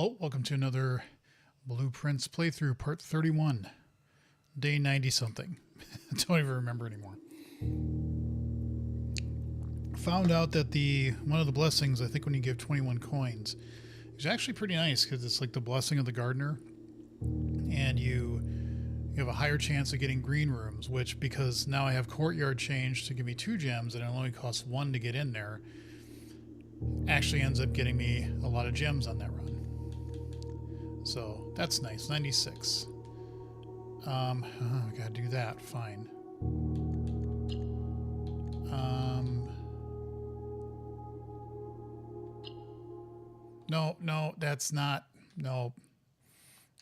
Hello, welcome to another Blueprints playthrough, part 31, day 90 something. I don't even remember anymore. Found out that one of the blessings, I think when you give 21 coins, is actually pretty nice because it's like the blessing of the gardener, and you have a higher chance of getting green rooms, which, because now I have courtyard changed to give me 2 gems and it only costs 1 to get in there, actually ends up getting me a lot of gems on that run. So that's nice. 96. I gotta do that. Fine. No, that's not. No.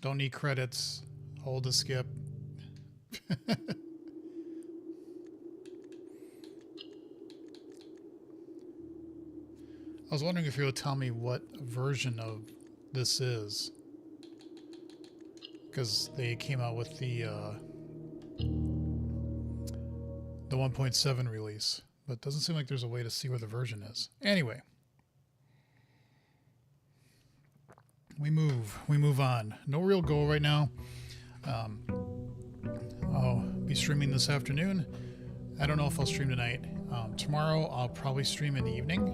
Don't need credits. Hold to skip. I was wondering if you would tell me what version of this is, because they came out with the 1.7 release, but it doesn't seem like there's a way to see where the version is. Anyway, we move on. No real goal right now. I'll be streaming this afternoon. I don't know if I'll stream tonight. Tomorrow I'll probably stream in the evening,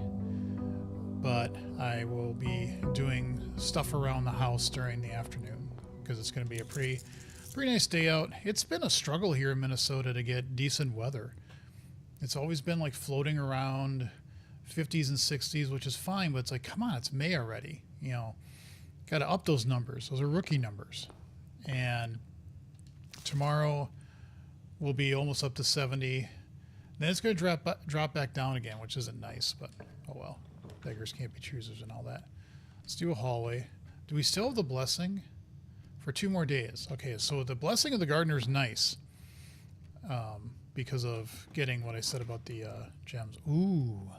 but I will be doing stuff around the house during the afternoon because it's going to be a pretty nice day out. It's been a struggle here in Minnesota to get decent weather. It's always been like floating around 50s and 60s, which is fine, but it's like, come on, it's May already. You know, got to up those numbers. Those are rookie numbers. And tomorrow will be almost up to 70. Then it's going to drop back down again, which isn't nice, but oh well. Beggars can't be choosers and all that. Let's do a hallway. Do we still have the blessing for 2 more days? Okay, so the blessing of the gardener is nice because of getting what I said about the gems. Ooh.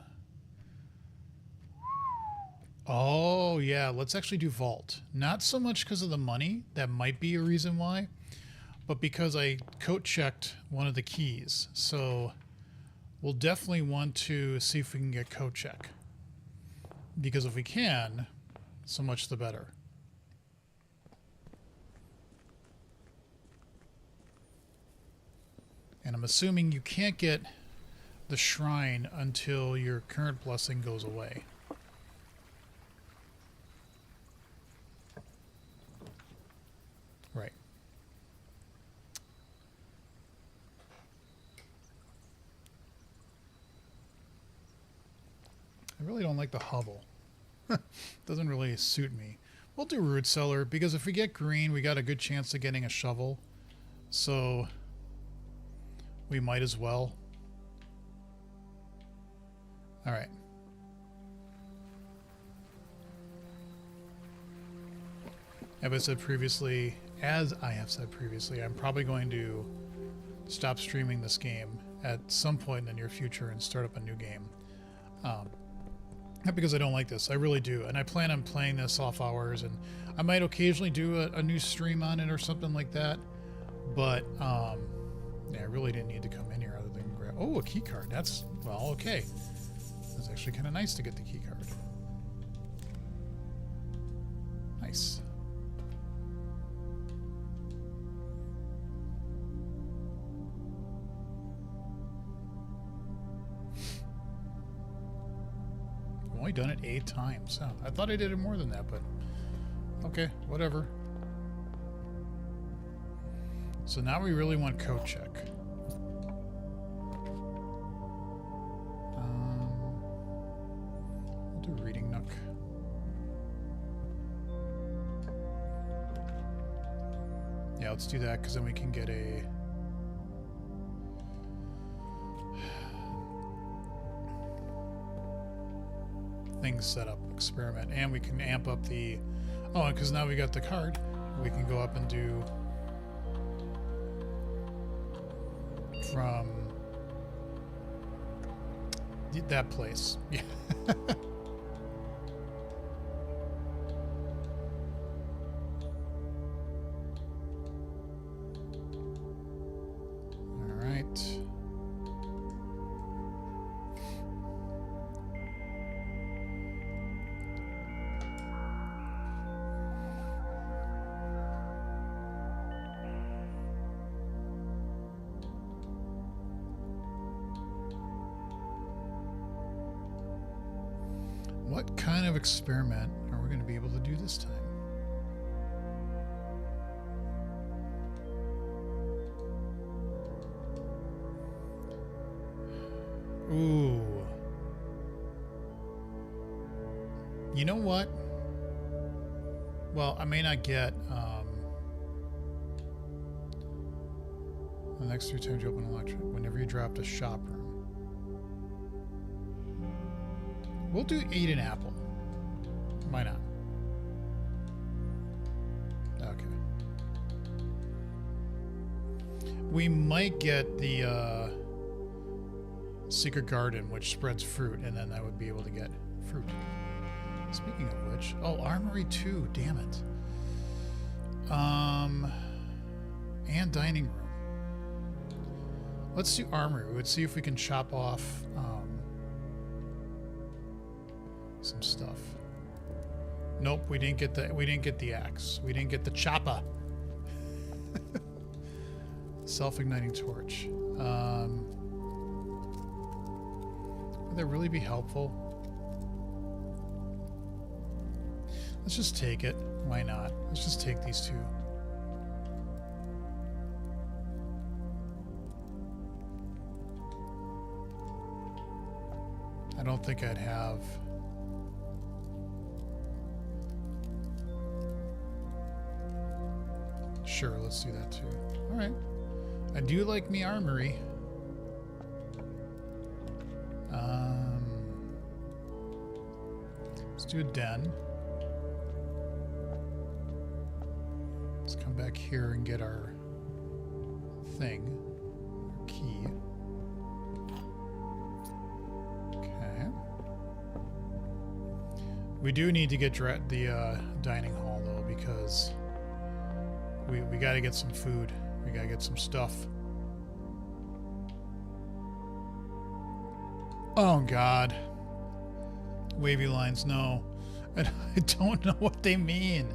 Oh, yeah, let's actually do vault. Not so much because of the money. That might be a reason why. But because I coat checked one of the keys. So we'll definitely want to see if we can get coat check. Because if we can, so much the better. And I'm assuming you can't get the shrine until your current blessing goes away. Right. I really don't like the hovel. Doesn't really suit me. We'll do root cellar because if we get green, we got a good chance of getting a shovel. So we might as well. All right. As I have said previously, I'm probably going to stop streaming this game at some point in the near future and start up a new game. Not because I don't like this, I really do, and I plan on playing this off hours, and I might occasionally do a new stream on it or something like that, but yeah, I really didn't need to come in here other than grab, oh, a key card. That's, well, okay, that's actually kind of nice to get the key card. Nice. Only done it 8 times. Oh, I thought I did it more than that, but okay, whatever. So now we really want coat check. We'll do reading nook. Yeah, let's do that because then we can get a things set up, experiment, and we can amp up the, oh, because now we got the card, we can go up and do from that place. Yeah. All right. What kind of experiment are we going to be able to do this time? Ooh. You know what? Well, I may not get the next 3 times you open electric, whenever you dropped a shop room. We'll do 8 an apple. Why not? Okay. We might get the secret garden, which spreads fruit, and then I would be able to get fruit. Speaking of which, oh, armory 2, damn it. And dining room. Let's do armory. Let's see if we can chop off some stuff. Nope, we didn't get the axe. We didn't get the chopper. Self-igniting torch. Would that really be helpful? Let's just take it. Why not? Let's just take these 2. I don't think I'd have... Sure, let's do that too. Alright. I do like me armory. Let's do a den. Let's come back here and get our thing. Our key. Okay. We do need to get the dining hall though, because we got to get some food. We got to get some stuff. Oh God. Wavy lines, no. I don't know what they mean.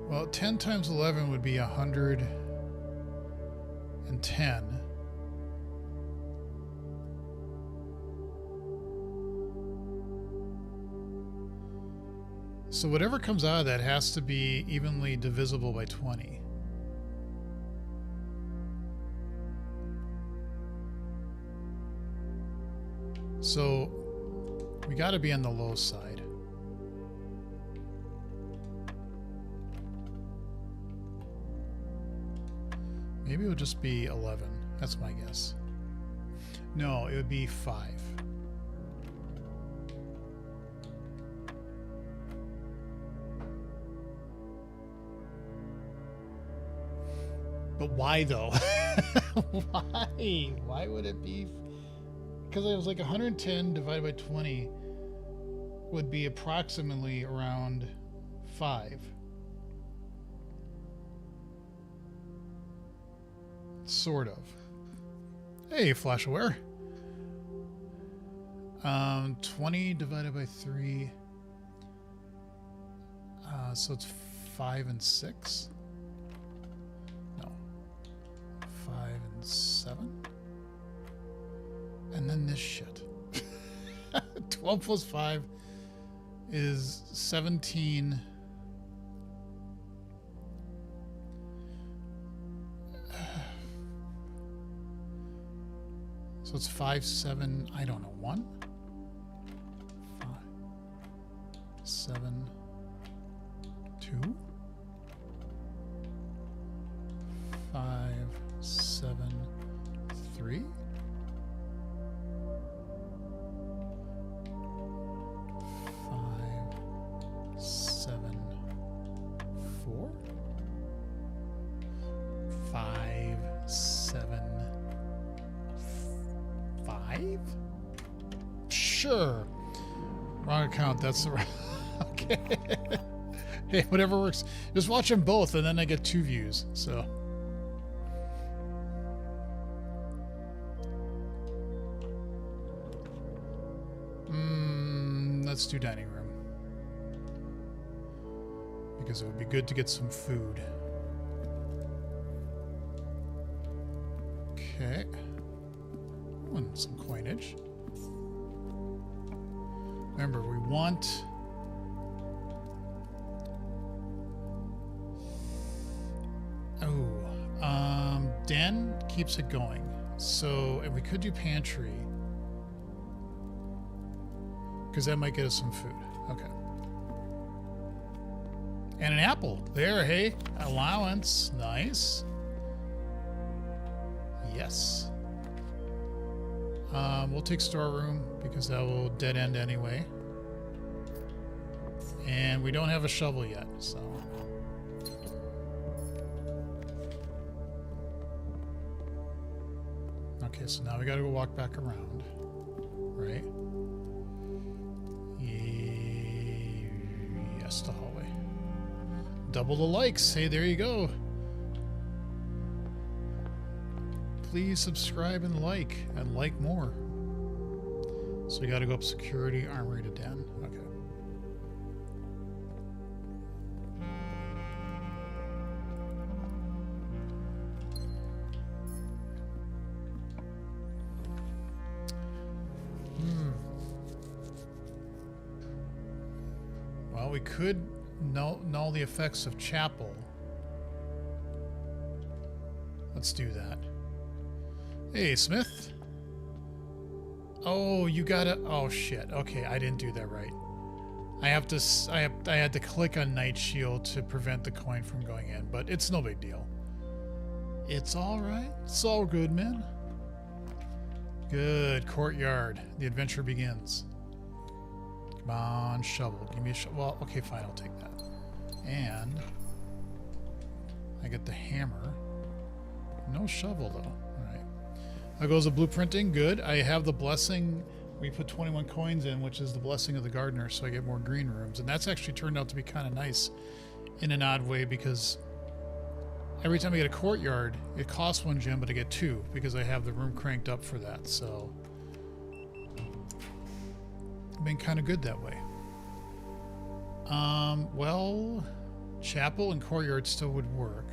Well, 10 times 11 would be 110. So whatever comes out of that has to be evenly divisible by 20. So we got to be on the low side. Maybe it would just be 11. That's my guess. No, it would be 5. But why though? Why? Why would it be? Because it was like 110 divided by 20 would be approximately around 5. Sort of. Hey, FlashAware. 20 divided by 3. So it's 5 and 6. 7, and then this shit. 12 plus 5 is 17. So it's 5, 7, I don't know, 1? 5, 7, 2? 5, 7, 3? 5, 7, 4? 5, 7, 5? Sure. Wrong account, that's the right. Okay. Hey, whatever works. Just watch them both and then I get 2 views, so. Let's do dining room. because it would be good to get some food. Okay. Oh, and some coinage. Remember, we want... Den keeps it going. So, and we could do pantry. Because that might get us some food. Okay. And an apple. There, hey. Allowance. Nice. Yes. We'll take storeroom because that will dead end anyway. And we don't have a shovel yet, so... Okay, so now we gotta go walk back around, right? Yes, the hallway. Double the likes. Hey, there you go. Please subscribe and like more. So we gotta go up security, armory to den. Okay. Well, we could null the effects of chapel. Let's do that. Hey, Smith. Oh, you gotta... Oh, shit. Okay, I didn't do that right. I had to click on Night Shield to prevent the coin from going in, but it's no big deal. It's all right. It's all good, man. Good. Courtyard. The adventure begins. Come on, shovel. Give me a shovel. Well, okay, fine. I'll take that. And I get the hammer. No shovel, though. All right. How goes the blueprinting? Good. I have the blessing. We put 21 coins in, which is the blessing of the gardener, so I get more green rooms. And that's actually turned out to be kind of nice in an odd way because every time I get a courtyard, it costs 1 gem, but I get 2 because I have the room cranked up for that. So it's been kind of good that way. Well, chapel and courtyard still would work.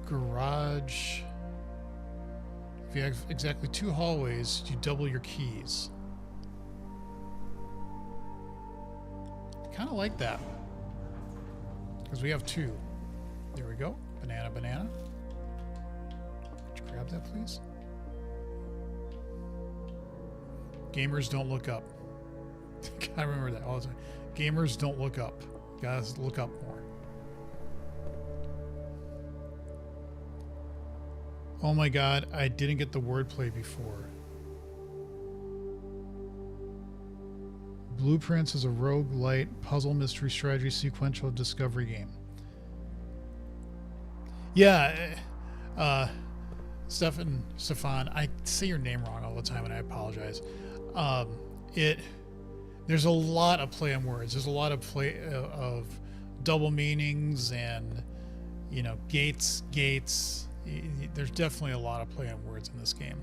Garage. If you have exactly 2 hallways, you double your keys. Kind of like that. Because we have 2. There we go. Banana, banana. Could you grab that, please? Gamers don't look up. Gotta remember that all the time. Gamers don't look up. Guys, look up more. Oh my god, I didn't get the wordplay before. Blueprints is a roguelite puzzle mystery strategy sequential discovery game. Yeah, Stefan, I say your name wrong all the time and I apologize. There's a lot of play on words. There's a lot of play of double meanings and, you know, gates. There's definitely a lot of play on words in this game,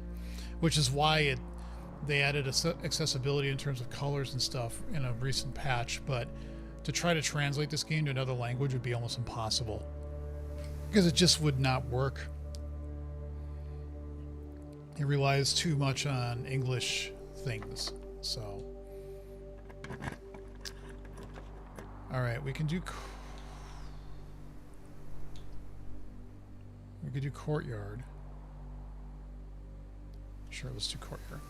which is why they added accessibility in terms of colors and stuff in a recent patch. But to try to translate this game to another language would be almost impossible because it just would not work. It relies too much on English things. So, all right, we can do. We could do courtyard. Sure, let's do courtyard.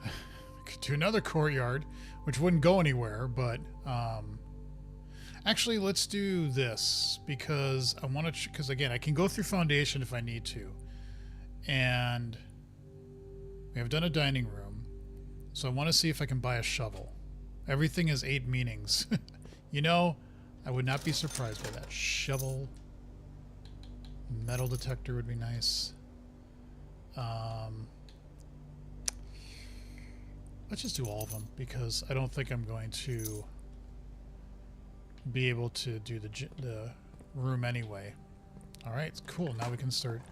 We could do another courtyard, which wouldn't go anywhere, but actually let's do this because I want to, because again, I can go through foundation if I need to. And we have done a dining room, so I want to see if I can buy a shovel. Everything has 8 meanings. You know, I would not be surprised by that. Shovel. Metal detector would be nice. Let's just do all of them because I don't think I'm going to be able to do the room anyway. All right, cool. Now we can start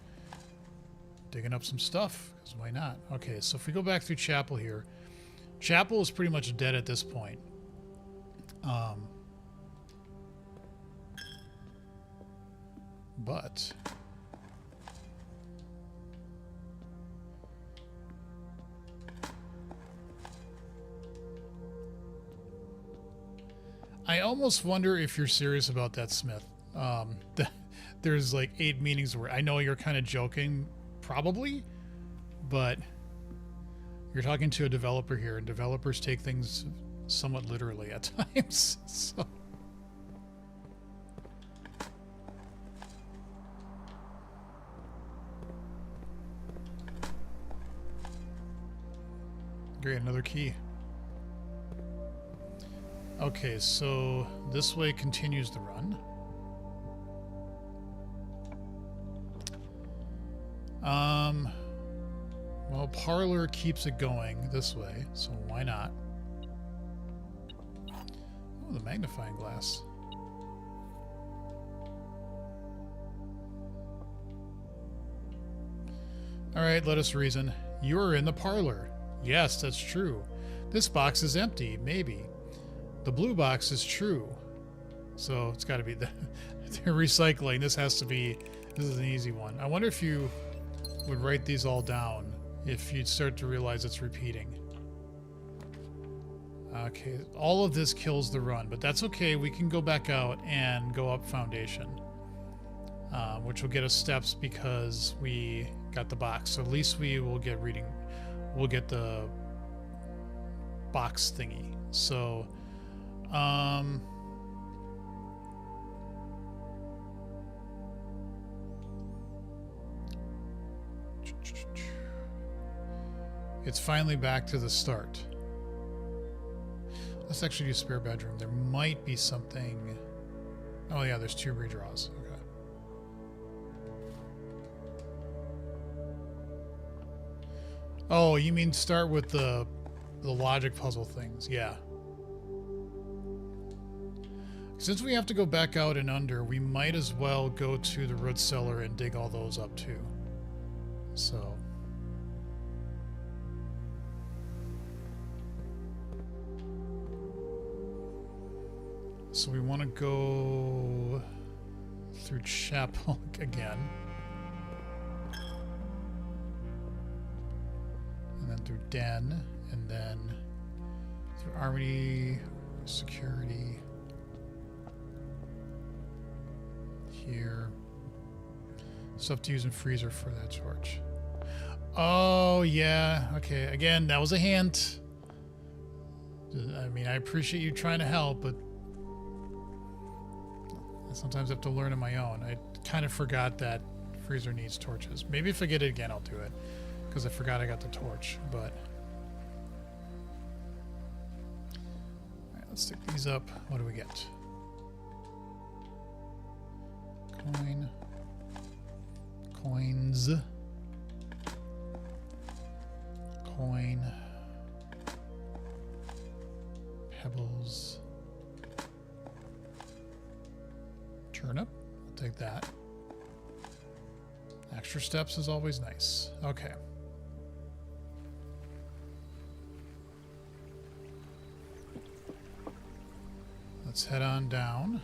digging up some stuff, because why not? Okay, so if we go back through Chapel here, Chapel is pretty much dead at this point. But I almost wonder if you're serious about that, Smith. There's like 8 meanings where I know you're kind of joking, probably, but you're talking to a developer here, and developers take things somewhat literally at times. So. Great, another key. Okay, so this way continues the run. Well, Parlor keeps it going this way, so why not? Oh, the magnifying glass. Alright, let us reason. You are in the parlor. Yes, that's true. This box is empty, maybe. The blue box is true. So it's got to be the they're recycling. This has to be, this is an easy one. I wonder if you would write these all down if you'd start to realize it's repeating. Okay, all of this kills the run, but that's okay. We can go back out and go up Foundation, which will get us steps because we got the box. So at least we will get reading. We'll get the box thingy. So, it's finally back to the start. Let's actually do spare bedroom. There might be something. Oh yeah, there's 2 redraws. Okay. Oh, you mean start with the logic puzzle things? Yeah. Since we have to go back out and under, we might as well go to the root cellar and dig all those up too. So. So we want to go through Chapel again. And then through Den, and then through Armory, Security. Here. Stuff to use in freezer for that torch. Oh, yeah. Okay, again, that was a hint. I mean, I appreciate you trying to help, but I sometimes have to learn on my own. I kind of forgot that freezer needs torches. Maybe if I get it again, I'll do it. Because I forgot I got the torch, but... Alright, let's stick these up. What do we get? Coin. Coins. Coin. Pebbles. Turnip. I'll take that. Extra steps is always nice. Okay. Let's head on down.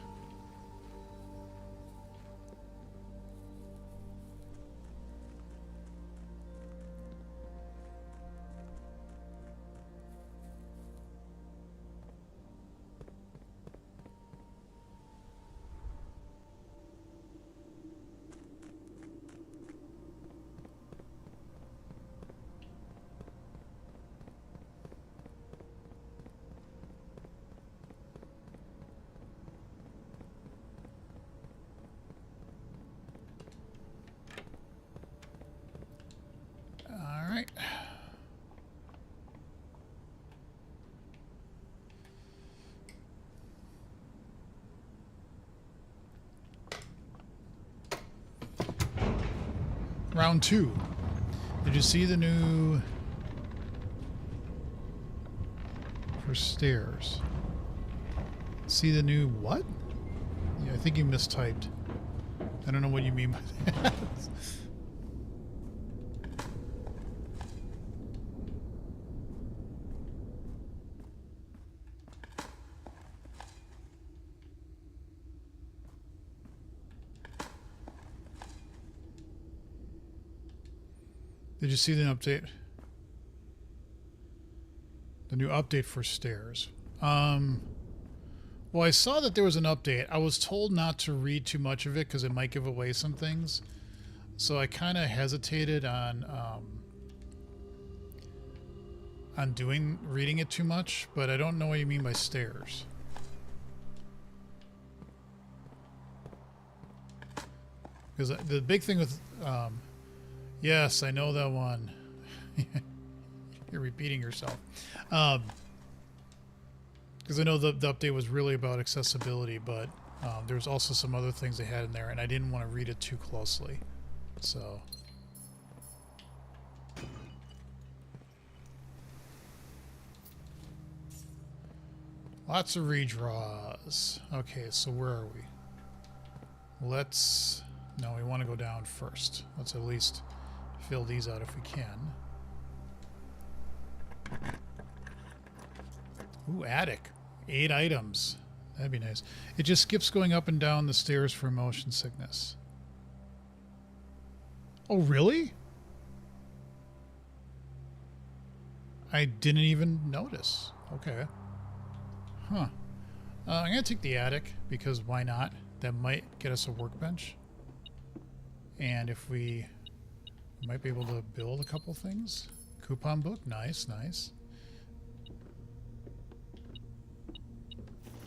Round 2. Did you see the new for stairs? See the new what? Yeah, I think you mistyped. I don't know what you mean by that. Did you see the update? The new update for stairs. Well, I saw that there was an update. I was told not to read too much of it because it might give away some things. So I kind of hesitated on reading it too much, but I don't know what you mean by stairs. Because the big thing with, yes, I know that one. You're repeating yourself. Because I know the update was really about accessibility, but there was also some other things they had in there, and I didn't want to read it too closely. So... lots of redraws. Okay, so where are we? Let's... no, we want to go down first. Let's at least fill these out if we can. Ooh, attic. 8 items. That'd be nice. It just skips going up and down the stairs for motion sickness. Oh, really? I didn't even notice. Okay. Huh. I'm going to take the attic, because why not? That might get us a workbench. And if we might be able to build a couple things. Coupon book. Nice, nice.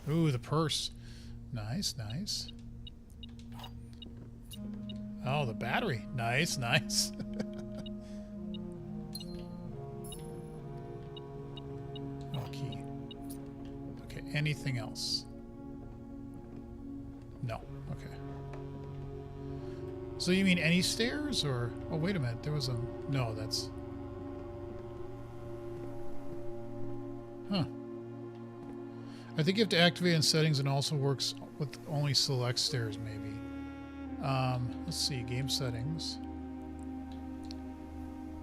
Ooh, the purse. Nice, nice. Oh, the battery. Nice, nice. Oh, key. Okay, anything else? No. Okay. So you mean any stairs, or... oh, wait a minute. There was a... no, that's... huh. I think you have to activate in settings, and also works with only select stairs, maybe. Let's see. Game settings.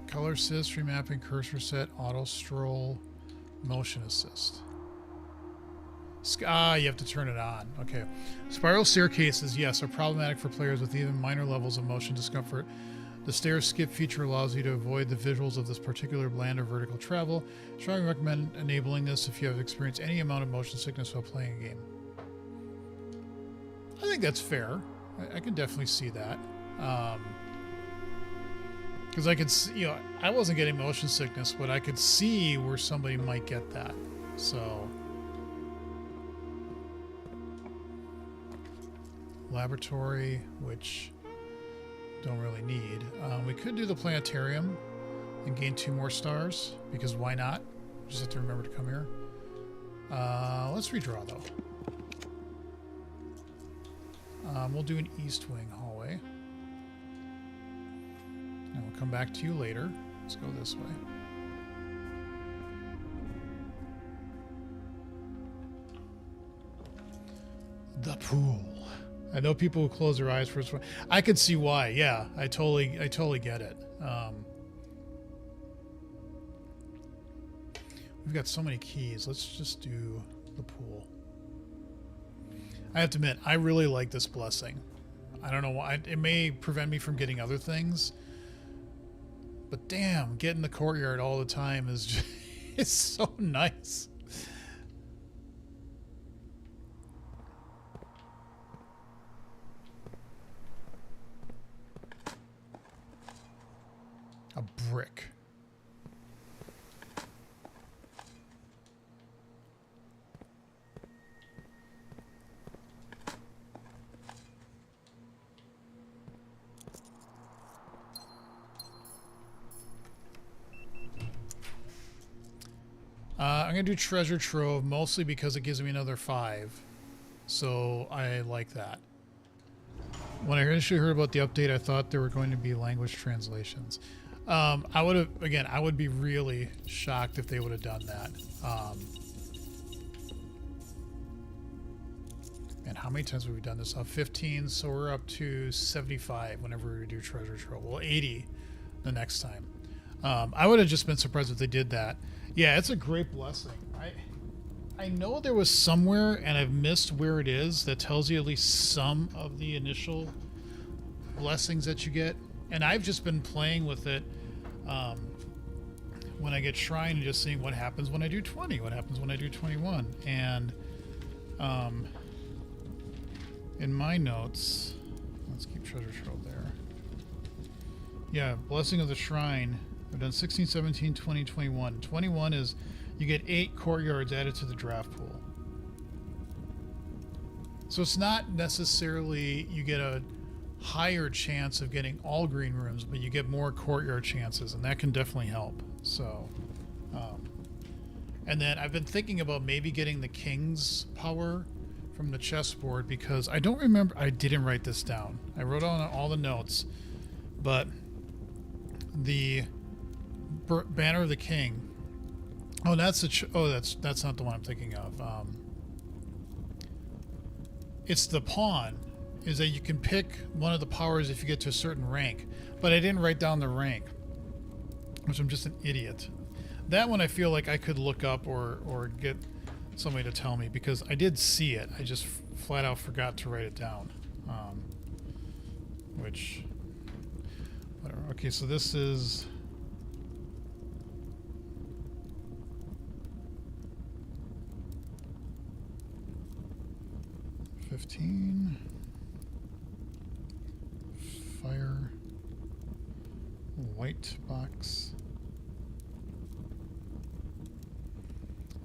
Color assist, remapping, cursor set, auto stroll, motion assist. You have to turn it on. Okay. Spiral staircases, yes, are problematic for players with even minor levels of motion discomfort. The stairs skip feature allows you to avoid the visuals of this particular bland or vertical travel. Strongly recommend enabling this if you have experienced any amount of motion sickness while playing a game. I think that's fair. I can definitely see that. Because I could see, you know, I wasn't getting motion sickness, but I could see where somebody might get that. So... laboratory, which don't really need. We could do the planetarium and gain 2 more stars, because why not? Just have to remember to come here. Let's redraw though. We'll do an east wing hallway. And we'll come back to you later. Let's go this way. The pool. I know people will close their eyes for this one. I could see why. Yeah, I totally get it. We've got so many keys. Let's just do the pool. I have to admit, I really like this blessing. I don't know why. It may prevent me from getting other things, but damn, getting the courtyard all the time is just, it's so nice. A brick. I'm going to do treasure trove mostly because it gives me another 5. So I like that. When I initially heard about the update, I thought there were going to be language translations. I would be really shocked if they would have done that. And how many times have we done this? 15, so we're up to 75 whenever we do treasure trove. Well, 80 the next time. I would have just been surprised if they did that. Yeah, it's a great blessing. I know there was somewhere, and I've missed where it is, that tells you at least some of the initial blessings that you get. And I've just been playing with it when I get Shrine and just seeing what happens when I do 20, what happens when I do 21. And in my notes, let's keep Treasure Trove there. Yeah, Blessing of the Shrine. I've done 16, 17, 20, 21. 21 is you get 8 courtyards added to the draft pool. So it's not necessarily you get a higher chance of getting all green rooms, but you get more courtyard chances, and that can definitely help. So, and then I've been thinking about maybe getting the King's power from the chessboard, because I don't remember, I didn't write this down. I wrote on all the notes, but the Banner of the King. Oh, that's that's not the one I'm thinking of. It's the pawn. Is that you can pick one of the powers if you get to a certain rank, but I didn't write down the rank, which I'm just an idiot. That one I feel like I could look up or get somebody to tell me, because I did see it. I just flat out forgot to write it down. Which, whatever. Okay, so this is 15. Fire. White box.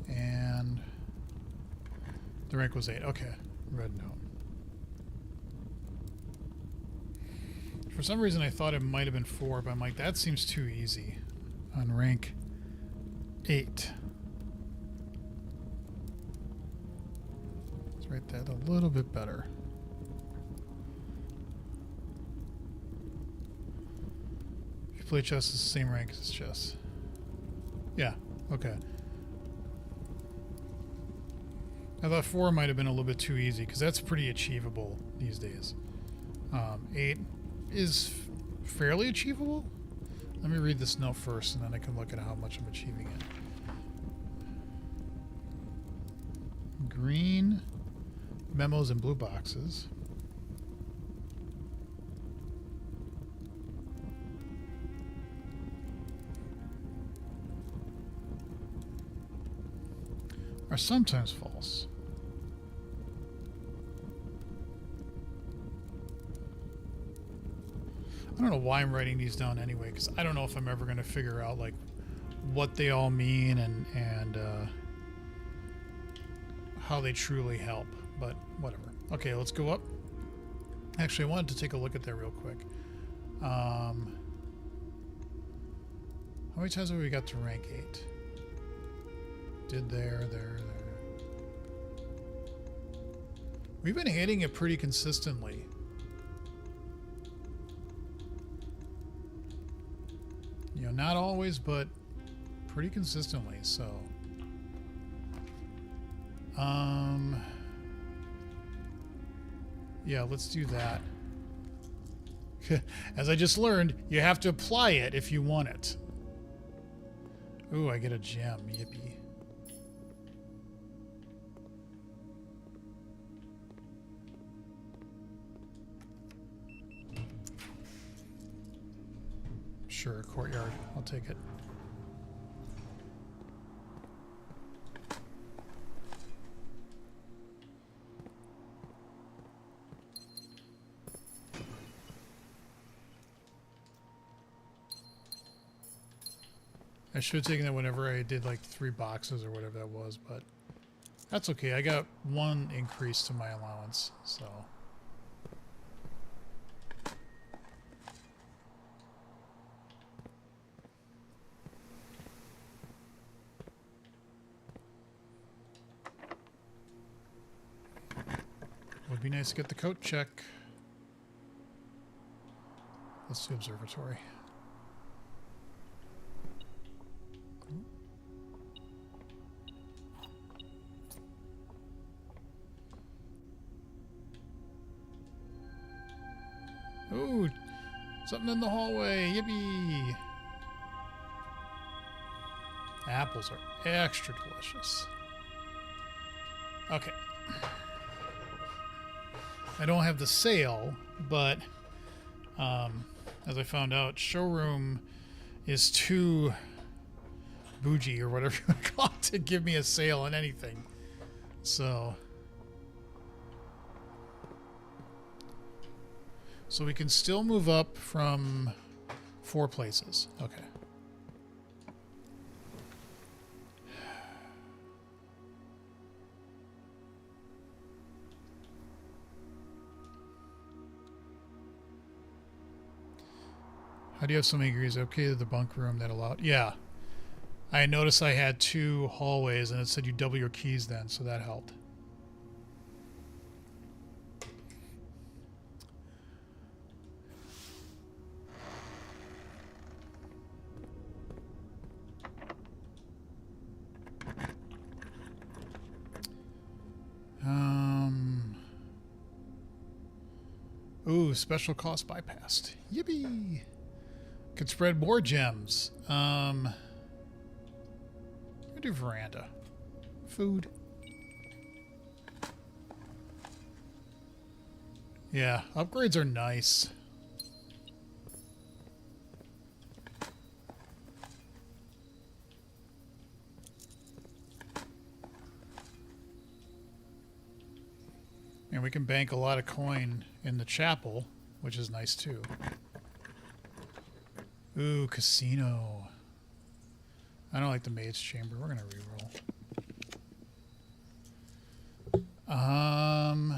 And the rank was 8. Okay. Red note. For some reason I thought it might have been 4, but I'm like, that seems too easy on rank 8. Let's write that a little bit better. If you play chess, it's the same rank as chess. Yeah, okay. I thought 4 might have been a little bit too easy, because that's pretty achievable these days. 8 is fairly achievable. Let me read this note first, and then I can look at how much I'm achieving it. Green memos and blue boxes. Are sometimes false. I don't know why I'm writing these down anyway, because I don't know if I'm ever going to figure out like what they all mean and how they truly help, but whatever. Okay, let's go up. Actually, I wanted to take a look at that real quick. How many times have we got to rank 8? Did there. We've been hitting it pretty consistently. You know, not always, but pretty consistently, so. Yeah, let's do that. As I just learned, you have to apply it if you want it. Ooh, I get a gem. Yippee. Sure, courtyard. I'll take it. I should have taken that whenever I did like 3 boxes or whatever that was, but that's okay. I got 1 increase to my allowance, so. Would be nice to get the coat check. Let's do observatory. Ooh, something in the hallway. Yippee! Apples are extra delicious. Okay. I don't have the sale, but as I found out, showroom is too bougie or whatever you want to call it to give me a sale on anything. So we can still move up from 4 places. Okay. How do you have so many degrees? Okay, the bunk room that allowed. Yeah. I noticed I had 2 hallways and it said you double your keys then, so that helped. Ooh, special cost bypassed. Yippee! Could spread more gems. I'm gonna do veranda. Food. Yeah, upgrades are nice. And we can bank a lot of coin in the chapel, which is nice too. Ooh, casino. I don't like the maid's chamber. We're gonna reroll. I'm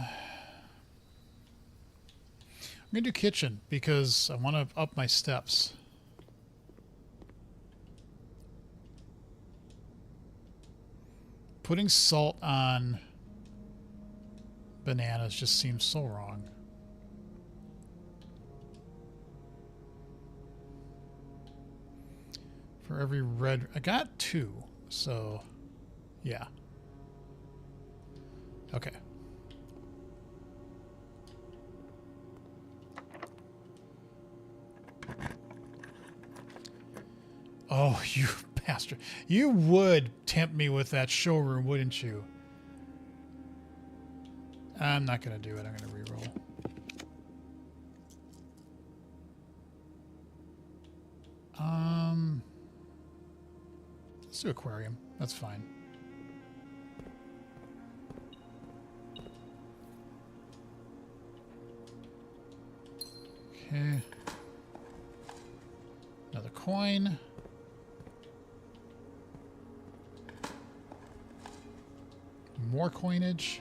gonna do kitchen because I want to up my steps. Putting salt on bananas just seems so wrong. For every red... I got 2, so... yeah. Okay. Oh, you bastard. You would tempt me with that showroom, wouldn't you? I'm not going to do it. I'm going to reroll. Let's do aquarium. That's fine. Okay. Another coin. More coinage.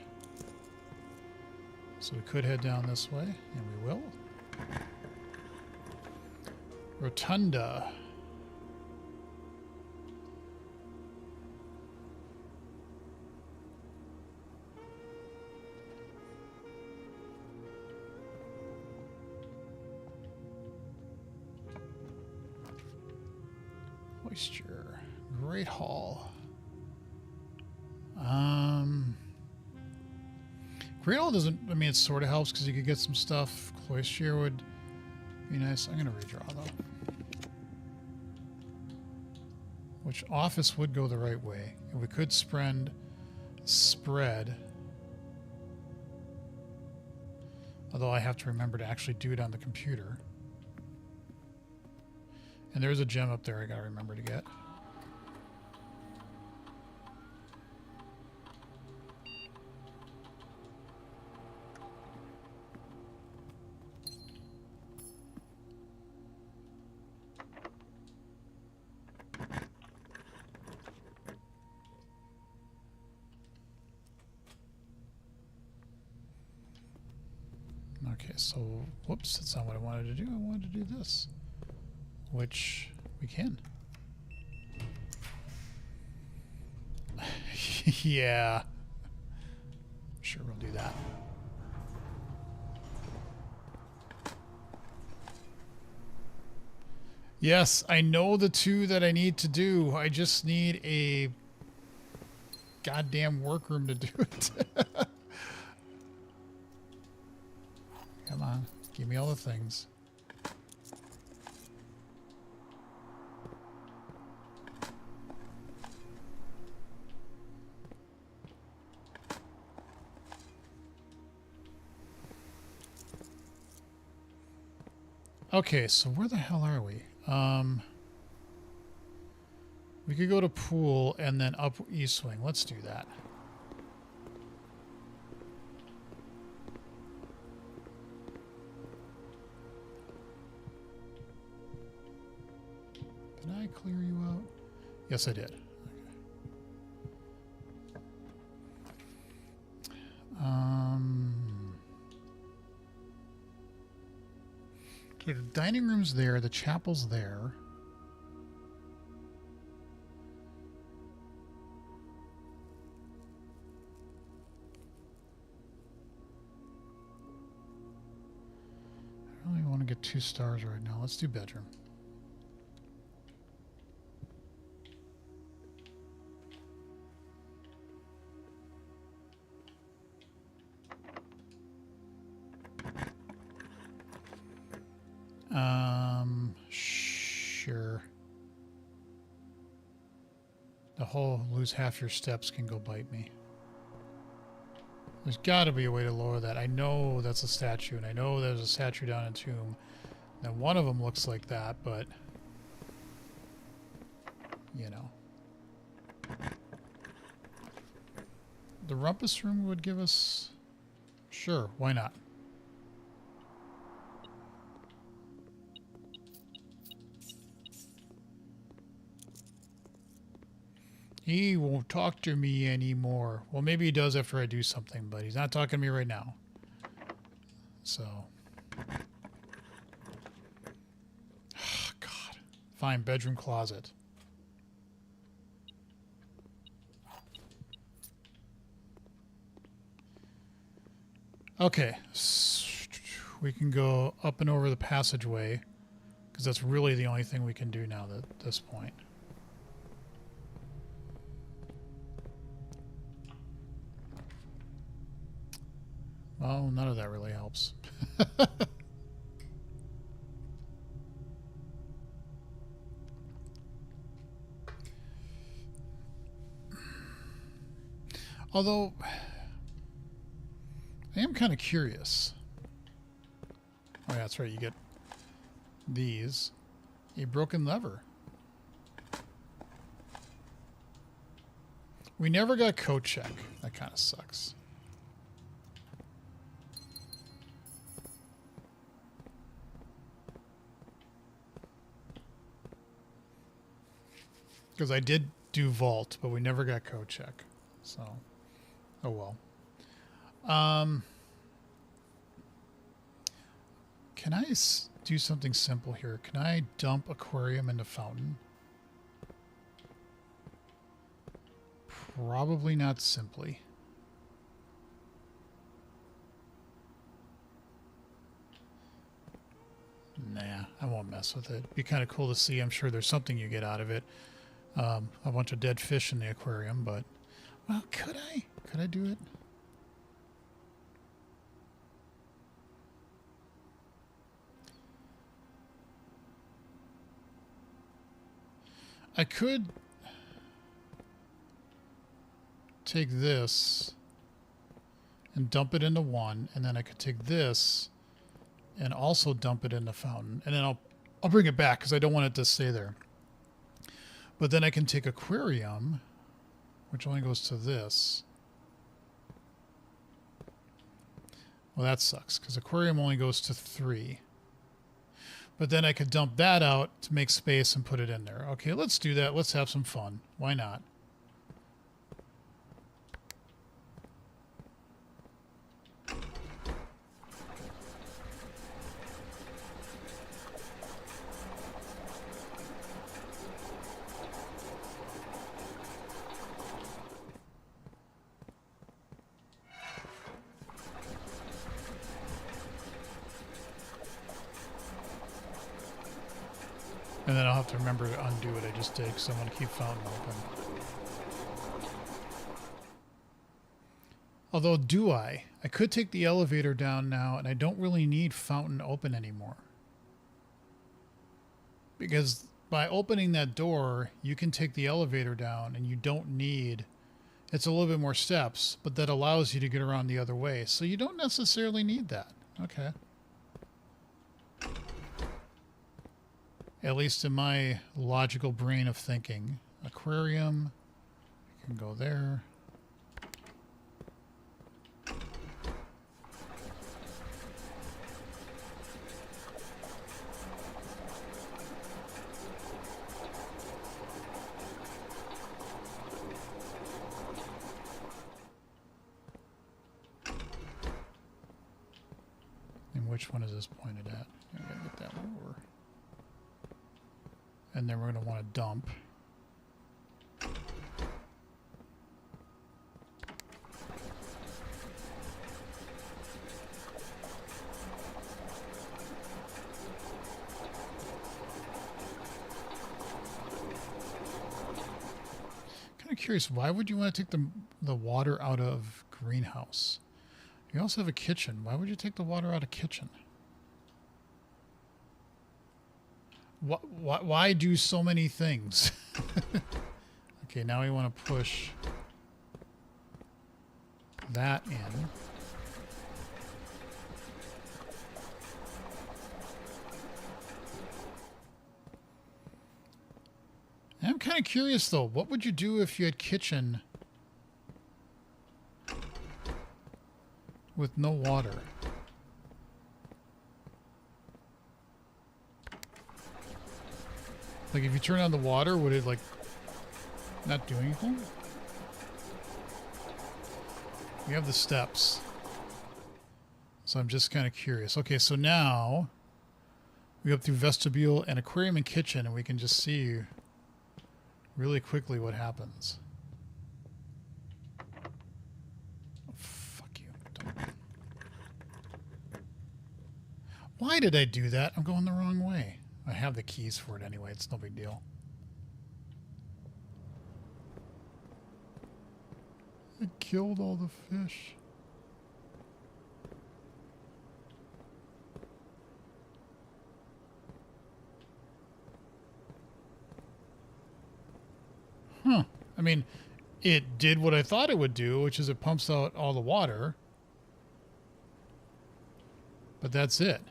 So we could head down this way, and we will. Rotunda. Moisture. Great Hall. Great Hall doesn't... I mean, it sort of helps because you could get some stuff. Cloister would be nice. I'm going to redraw, though. Which office would go the right way? And we could spread... Although I have to remember to actually do it on the computer. And there's a gem up there I gotta remember to get. Okay, so, whoops, that's not what I wanted to do. I wanted to do this. Which we can. Yeah. Sure, we'll do that. Yes, I know the 2 that I need to do. I just need a goddamn workroom to do it. Come on, give me all the things. Okay, so where the hell are we? We could go to pool and then up East Wing. Let's do that. Did I clear you out? Yes, I did. Okay, the dining room's there. The chapel's there. I really want to get 2 stars right now. Let's do bedroom. Sure. The whole lose half your steps can go bite me. There's got to be a way to lower that. I know that's a statue, and I know there's a statue down in Tomb. Now, one of them looks like that, but... you know. The rumpus room would give us... Sure, why not? He won't talk to me anymore. Well, maybe he does after I do something, but he's not talking to me right now. So. Oh, God. Fine, bedroom closet. Okay. We can go up and over the passageway, because that's really the only thing we can do now at this point. Well, none of that really helps. Although, I am kind of curious. Oh, yeah, that's right. You get these. A broken lever. We never got code check. That kind of sucks. Because I did do vault, but we never got code check. So, oh well. Can I do something simple here? Can I dump aquarium into fountain? Probably not simply. Nah, I won't mess with it. It'd be kind of cool to see. I'm sure there's something you get out of it. A bunch of dead fish in the aquarium, but... Well, could I? Could I do it? I could take this and dump it into one, and then I could take this and also dump it in the fountain, and then I'll bring it back because I don't want it to stay there. But then I can take aquarium, which only goes to this. Well, that sucks because aquarium only goes to 3. But then I could dump that out to make space and put it in there. Okay, let's do that. Let's have some fun. Why not? And then I'll have to remember to undo what I just did because I want to keep fountain open. Although, do I? I could take the elevator down now, and I don't really need fountain open anymore. Because by opening that door, you can take the elevator down, and you don't need... It's a little bit more steps, but that allows you to get around the other way. So you don't necessarily need that. Okay. At least in my logical brain of thinking, aquarium. I can go there. And which one is this pointed at? I gotta get that one over. And then we're going to want to dump. Kind of curious, why would you want to take the water out of greenhouse? You also have a kitchen. Why would you take the water out of kitchen? Why do so many things? Okay, now we want to push that in. I'm kind of curious, though. What would you do if you had kitchen with no water? Like, if you turn on the water, would it, like, not do anything? We have the steps. So I'm just kind of curious. Okay, so now we go up through vestibule and aquarium and kitchen, and we can just see really quickly what happens. Oh, fuck you. Don't. Why did I do that? I'm going the wrong way. I have the keys for it anyway. It's no big deal. I killed all the fish. Huh. I mean, it did what I thought it would do, which is it pumps out all the water. But that's it.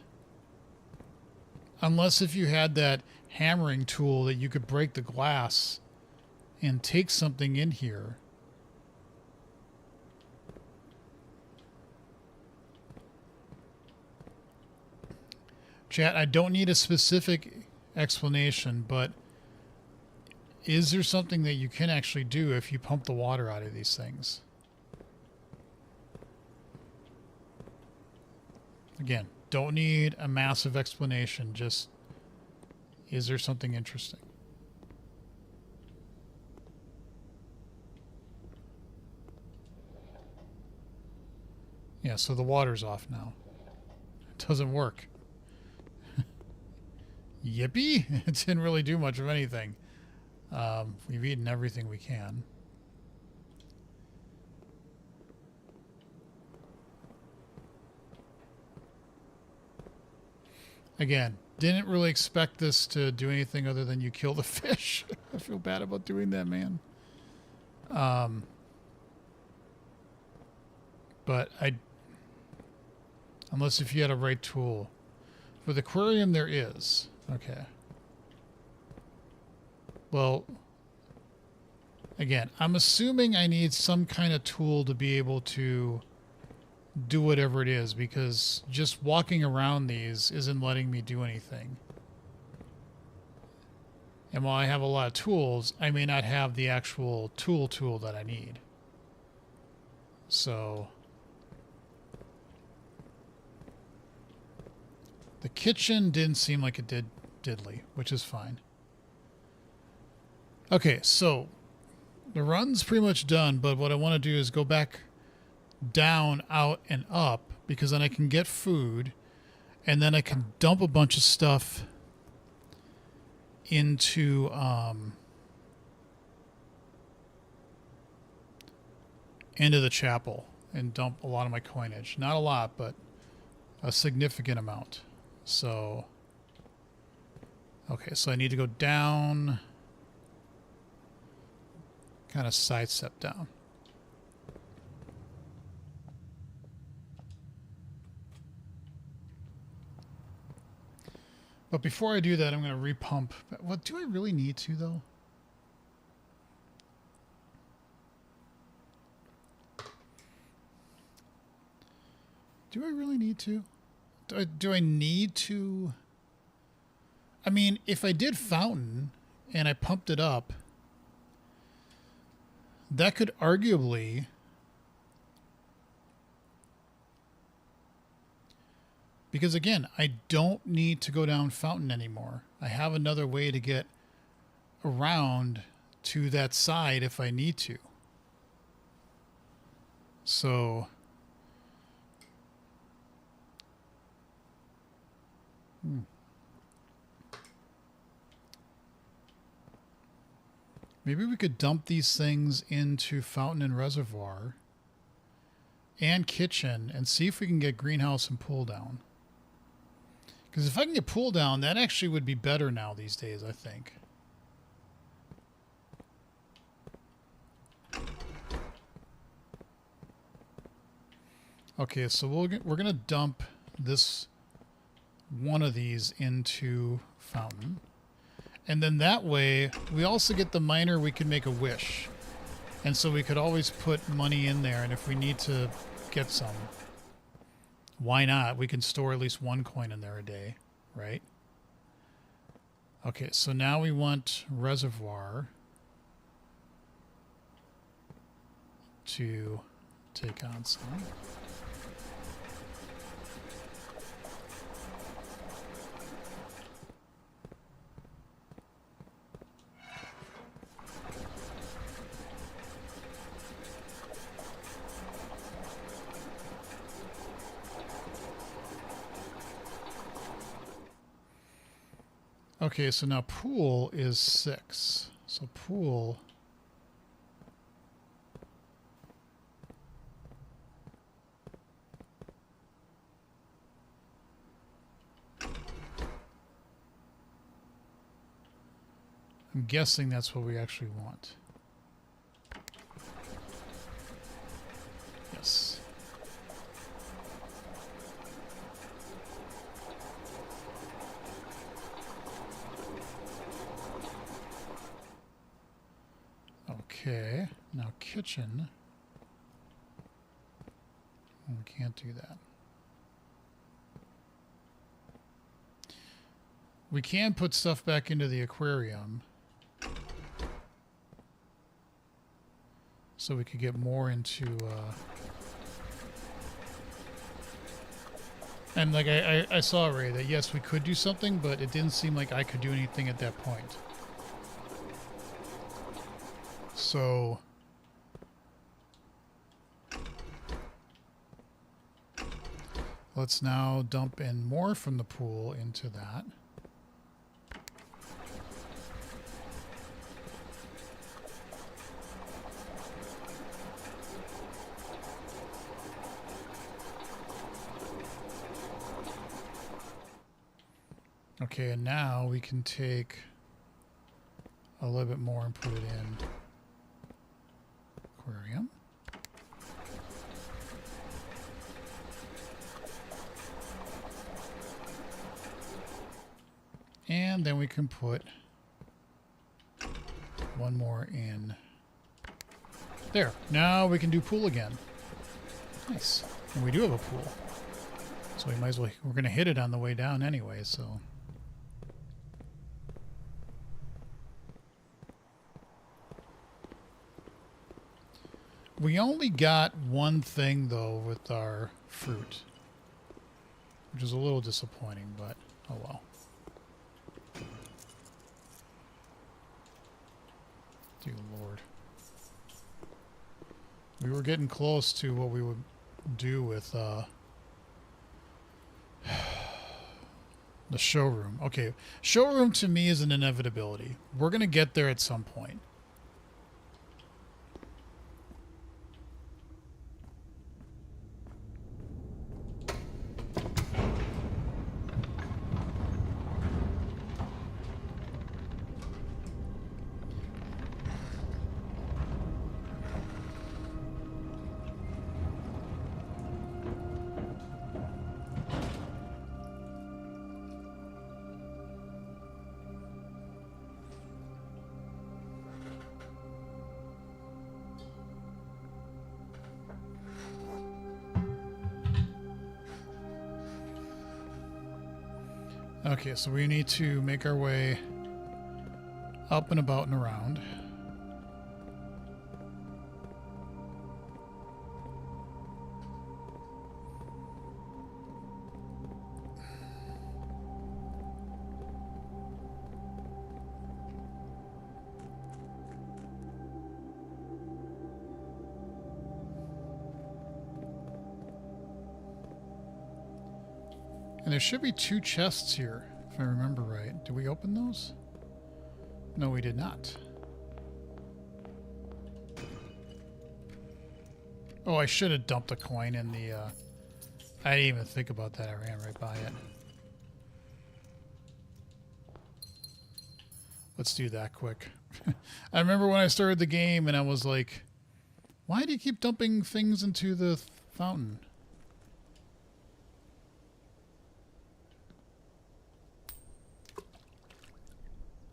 Unless if you had that hammering tool that you could break the glass and take something in here. Chat, I don't need a specific explanation, but is there something that you can actually do if you pump the water out of these things? Again, don't need a massive explanation, just is there something interesting? Yeah, so the water's off now. It doesn't work. Yippee! It didn't really do much of anything. We've eaten everything we can. Again, didn't really expect this to do anything other than you kill the fish. I feel bad about doing that, man. But unless if you had a right tool. For the aquarium, there is. Okay. Well, again, I'm assuming I need some kind of tool to be able to do whatever it is, because just walking around these isn't letting me do anything. And while I have a lot of tools, I may not have the actual tool that I need. So the kitchen didn't seem like it did diddly, which is fine. Okay, so the run's pretty much done, but what I want to do is go back down, out, and up, because then I can get food, and then I can dump a bunch of stuff into the chapel and dump a lot of my coinage. Not a lot, but a significant amount. So, okay, so I need to go down, kind of sidestep down. But before I do that, I'm going to repump. What do I really need to, though? Do I really need to? Do I need to? I mean, if I did fountain and I pumped it up, that could arguably because again, I don't need to go down fountain anymore. I have another way to get around to that side if I need to. So maybe we could dump these things into fountain and reservoir and kitchen and see if we can get greenhouse and pull down. Because if I can get pull down, that actually would be better now these days, I think. Okay, so we're going to dump this one of these into fountain. And then that way, we also get the miner, we can make a wish. And so we could always put money in there, and if we need to get some, why not? We can store at least 1 coin in there a day, right? Okay, so now we want reservoir to take on some. Okay, so now pool is 6. So pool. I'm guessing that's what we actually want. Yes. Okay, now kitchen. We can't do that. We can put stuff back into the aquarium. So we could get more into... And like I saw, Ray, that yes, we could do something, but it didn't seem like I could do anything at that point. So let's now dump in more from the pool into that. Okay, and now we can take a little bit more and put it in aquarium. And then we can put one more in there. Now we can do pool again. Nice. And we do have a pool. So we might as well, we're going to hit it on the way down anyway, so. We only got one thing, though, with our fruit, which is a little disappointing, but oh well. Dear Lord. We were getting close to what we would do with the showroom. Okay, showroom to me is an inevitability. We're going to get there at some point. Okay, so we need to make our way up and about and around. And there should be 2 chests here, if I remember right. Did we open those? No, we did not. Oh, I should have dumped a coin in the... I didn't even think about that. I ran right by it. Let's do that quick. I remember when I started the game and I was like, why do you keep dumping things into the fountain?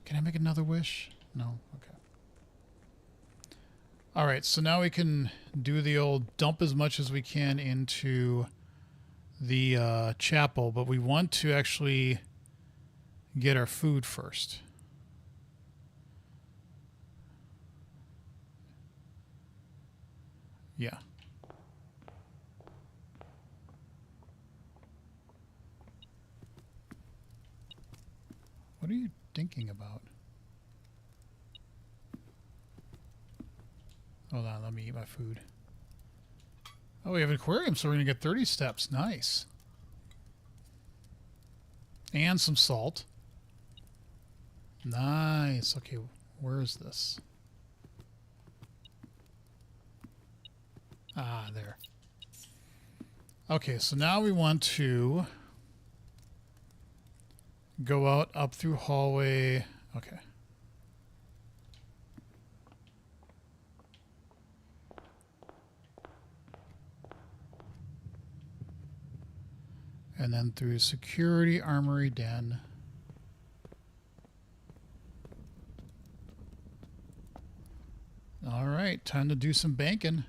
Can I make another wish? No? Okay. Alright, so now we can do the old dump as much as we can into the chapel, but we want to actually get our food first. Yeah. What are you thinking about? Hold on, let me eat my food. Oh, we have an aquarium, so we're going to get 30 steps. Nice. And some salt. Nice. Okay, where is this? Ah, there. Okay, so now we want to go out, up through hallway. Okay. And then through security, armory, den. All right, time to do some banking.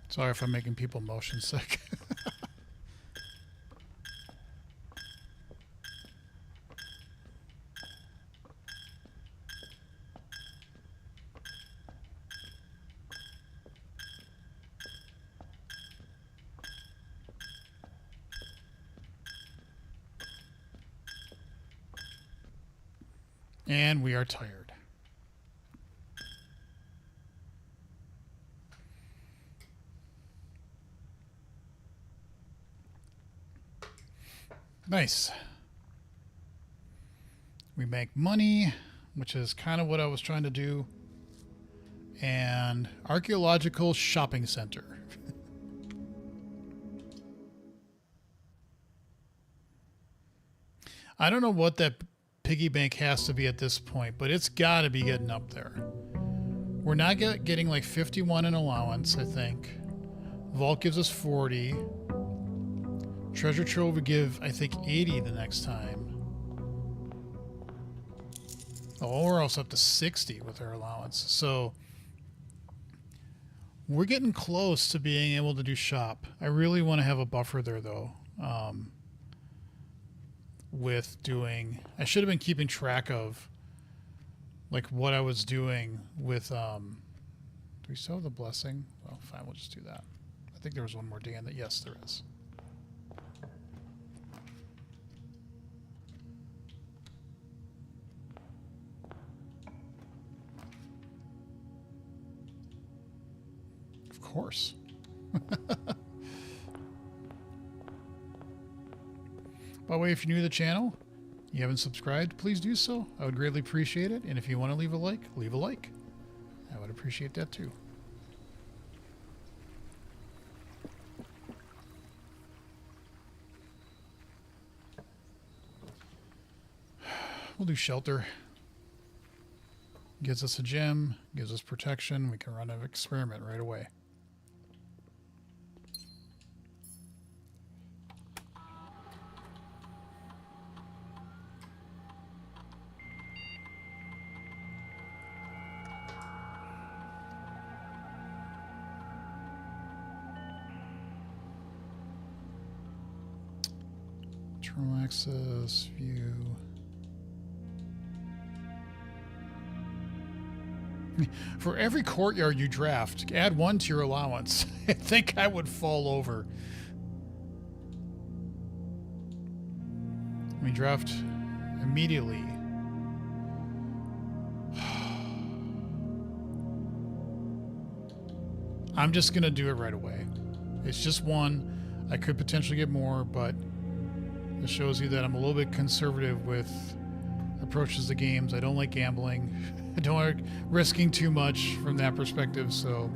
Sorry if I'm making people motion sick. And we are tired. Nice. We make money, which is kind of what I was trying to do. And archaeological shopping center. I don't know what that piggy bank has to be at this point, but it's got to be getting up there. We're not getting like 51 in allowance, I think. Vault gives us 40. Treasure trove would give, I think, 80 the next time. Oh, we're also up to 60 with our allowance. So we're getting close to being able to do shop. I really want to have a buffer there, though. With doing... I should have been keeping track of like what I was doing with... do we still have the blessing? Well, fine, we'll just do that. I think there was one more day in that. Yes, there is. Of course. By the way, if you're new to the channel, you haven't subscribed, please do so. I would greatly appreciate it. And if you want to leave a like, leave a like. I would appreciate that too. We'll do shelter. Gives us a gem, gives us protection. We can run an experiment right away. Terminal access, view. For every courtyard you draft, add one to your allowance. I think I would fall over. We draft immediately. I'm just going to do it right away. It's just one. I could potentially get more, but it shows you that I'm a little bit conservative with approaches to games. I don't like gambling. I don't like risking too much from that perspective, so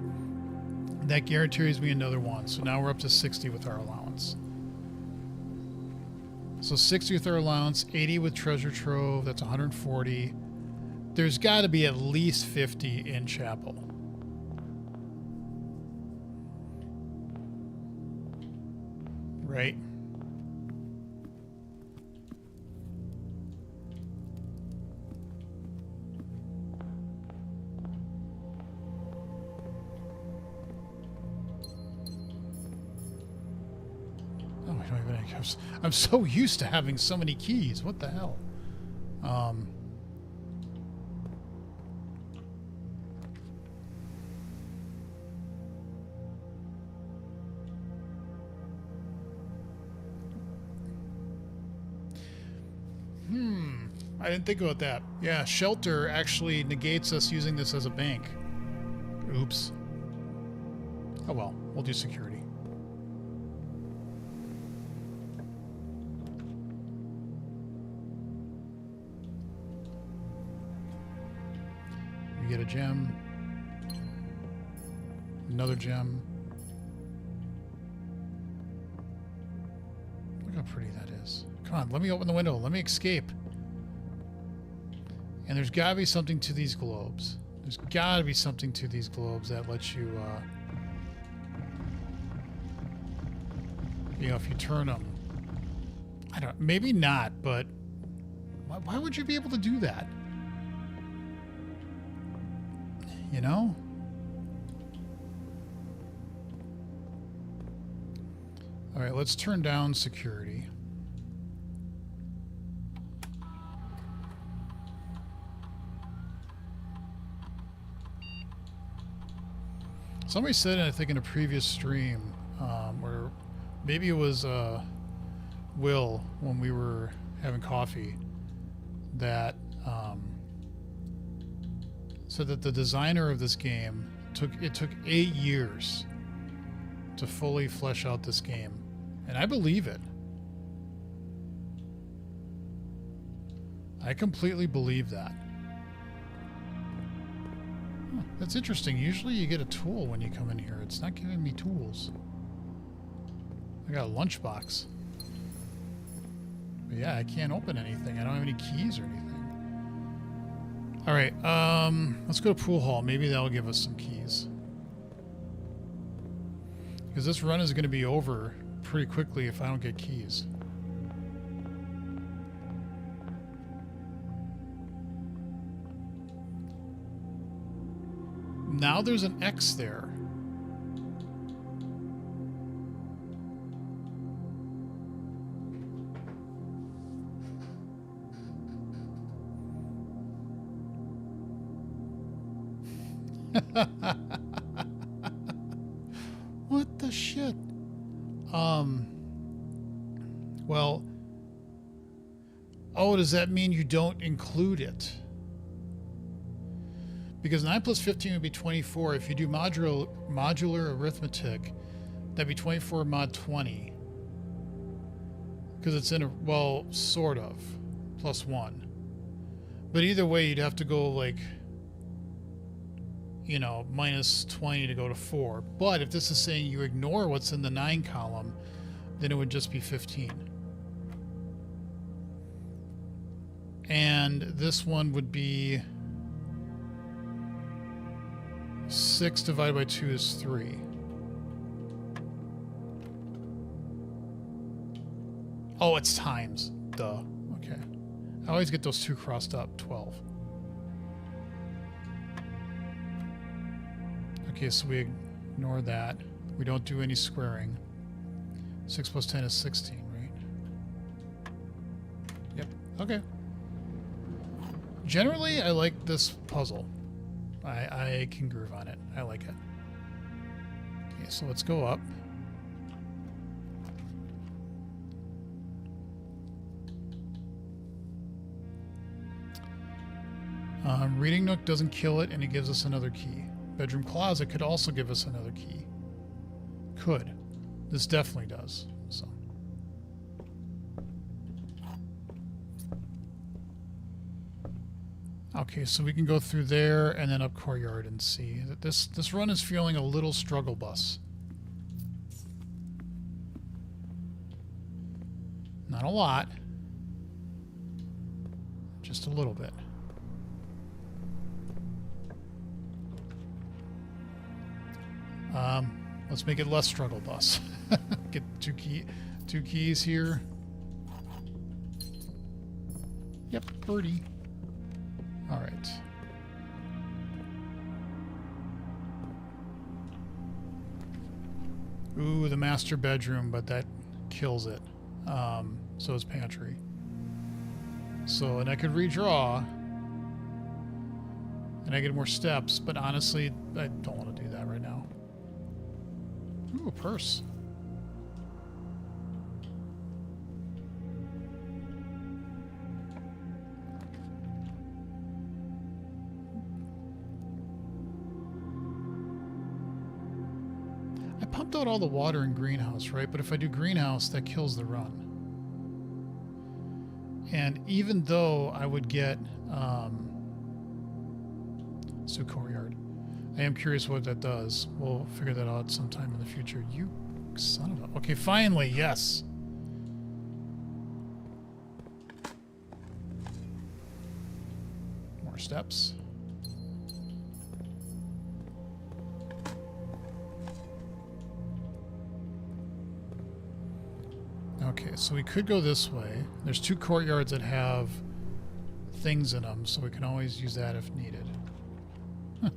that guarantees me another one. So now we're up to 60 with our allowance. So 60 with our allowance, 80 with treasure trove, that's 140. There's got to be at least 50 in chapel. Right? I'm so used to having so many keys. What the hell? I didn't think about that. Yeah, shelter actually negates us using this as a bank. Oops. Oh well, we'll do security. Get a gem, another gem. Look how pretty that is. Come on, let me open the window. Let me escape. And there's got to be something to these globes. There's got to be something to these globes that lets you, you know, if you turn them. I don't. Maybe not, but why would you be able to do that? You know? All right, let's turn down security. Somebody said, I think in a previous stream, where maybe it was Will when we were having coffee, that so that the designer of this game took 8 years to fully flesh out this game, and I believe it. I completely believe that. Huh, that's interesting. Usually you get a tool when you come in here. It's not giving me tools. I got a lunchbox. But yeah, I can't open anything. I don't have any keys or anything. All right, let's go to pool hall. Maybe that'll give us some keys. Because this run is going to be over pretty quickly if I don't get keys. Now there's an X there. What the shit? Well, oh, does that mean you don't include it? Because 9 plus 15 would be 24. If you do modular arithmetic, that'd be 24 mod 20. Because it's in a, well, sort of, plus 1. But either way, you'd have to go like, you know, minus 20 to go to 4. But if this is saying you ignore what's in the 9 column, then it would just be 15. And this one would be 6 divided by 2 is 3. Oh, it's times. Duh. Okay. I always get those two crossed up. 12. Okay, so we ignore that. We don't do any squaring. 6 plus 10 is 16, right? Yep. Okay. Generally, I like this puzzle. I can groove on it. I like it. Okay, so let's go up. Reading Nook doesn't kill it, and it gives us another key. Bedroom closet could also give us another key. Could. This definitely does. So. Okay, so we can go through there and then up courtyard and see that this run is feeling a little struggle bus. Not a lot. Just a little bit. Let's make it less struggle bus. Get two keys here. Yep, birdie. All right. Ooh, the master bedroom, but that kills it. So is pantry. So, and I could redraw, and I get more steps, but honestly, I don't want to do that right now. Ooh, a purse. I pumped out all the water in greenhouse, right? But if I do greenhouse, that kills the run. And even though I would get so courtyard, I am curious what that does. We'll figure that out sometime in the future. You son of a... Okay, finally, yes. More steps. Okay, so we could go this way. There's 2 courtyards that have things in them, so we can always use that if needed. Huh.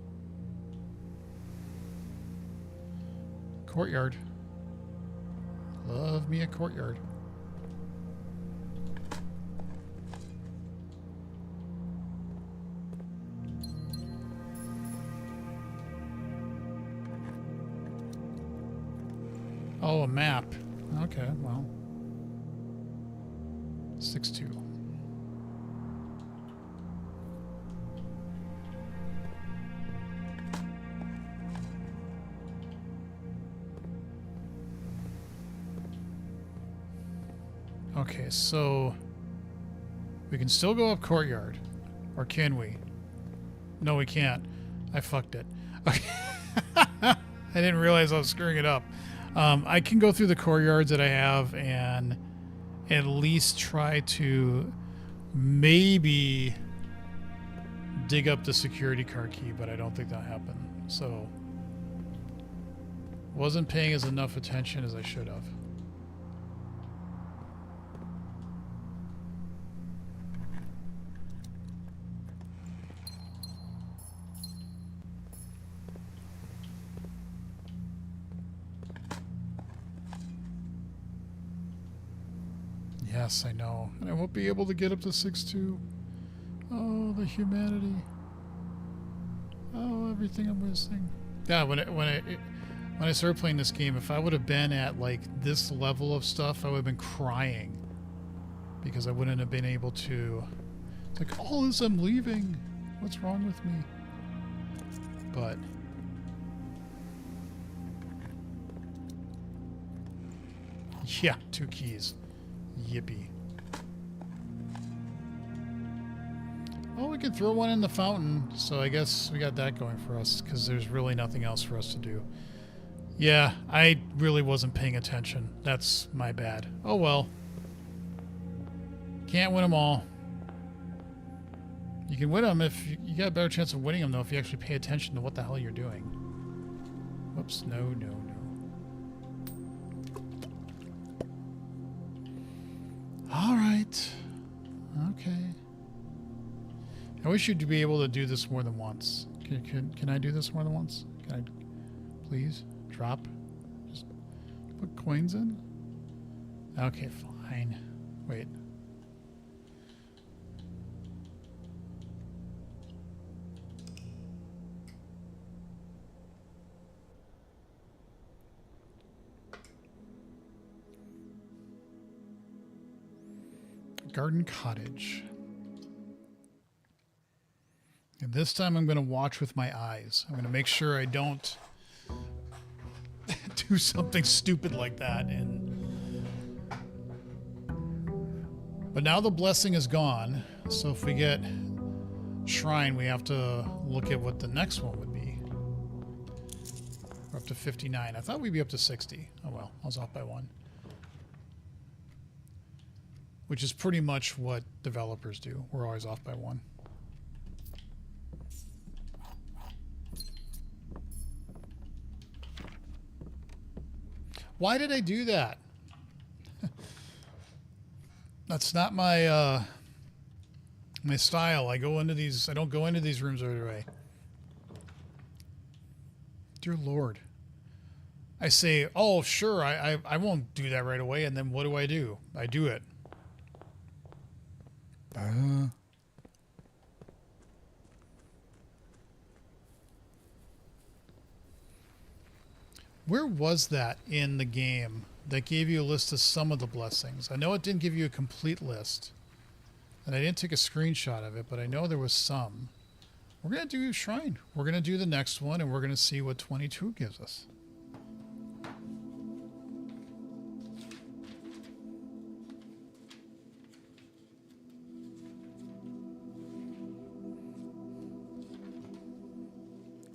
Courtyard. Love me a courtyard. Oh, a map. Okay, well. 6-2. Okay, so we can still go up courtyard, or can we? No, we can't. I fucked it. Okay. I didn't realize I was screwing it up. I can go through the courtyards that I have and at least try to maybe dig up the security car key, but I don't think that'll happen. So, wasn't paying as enough attention as I should have. Yes, I know. And I won't be able to get up to 6-2. Oh, the humanity. Oh, everything I'm missing. Yeah, when I started playing this game, if I would have been at like this level of stuff, I would have been crying because I wouldn't have been able to. It's like, all this I'm leaving. What's wrong with me? But yeah, 2 keys. Yippee. Well, we could throw one in the fountain, so I guess we got that going for us, because there's really nothing else for us to do. Yeah, I really wasn't paying attention. That's my bad. Oh well. Can't win them all. You can win them if you got a better chance of winning them, though, if you actually pay attention to what the hell you're doing. Whoops, no, no, no. All right. Okay. I wish you'd be able to do this more than once. Can I do this more than once? Can I please drop? Just put coins in? Okay, fine. Wait. Garden Cottage. And this time I'm going to watch with my eyes. I'm going to make sure I don't do something stupid like that. But now the blessing is gone. So if we get shrine, we have to look at what the next one would be. We're up to 59. I thought we'd be up to 60. Oh well, I was off by 1. Which is pretty much what developers do. We're always off by 1. Why did I do that? That's not my my style. I don't go into these rooms right away. Dear Lord. I say, oh sure, I won't do that right away, and then what do? I do it. Where was that in the game that gave you a list of some of the blessings? I know it didn't give you a complete list. And I didn't take a screenshot of it, but I know there was some. We're going to do Shrine. We're going to do the next one, and we're going to see what 22 gives us.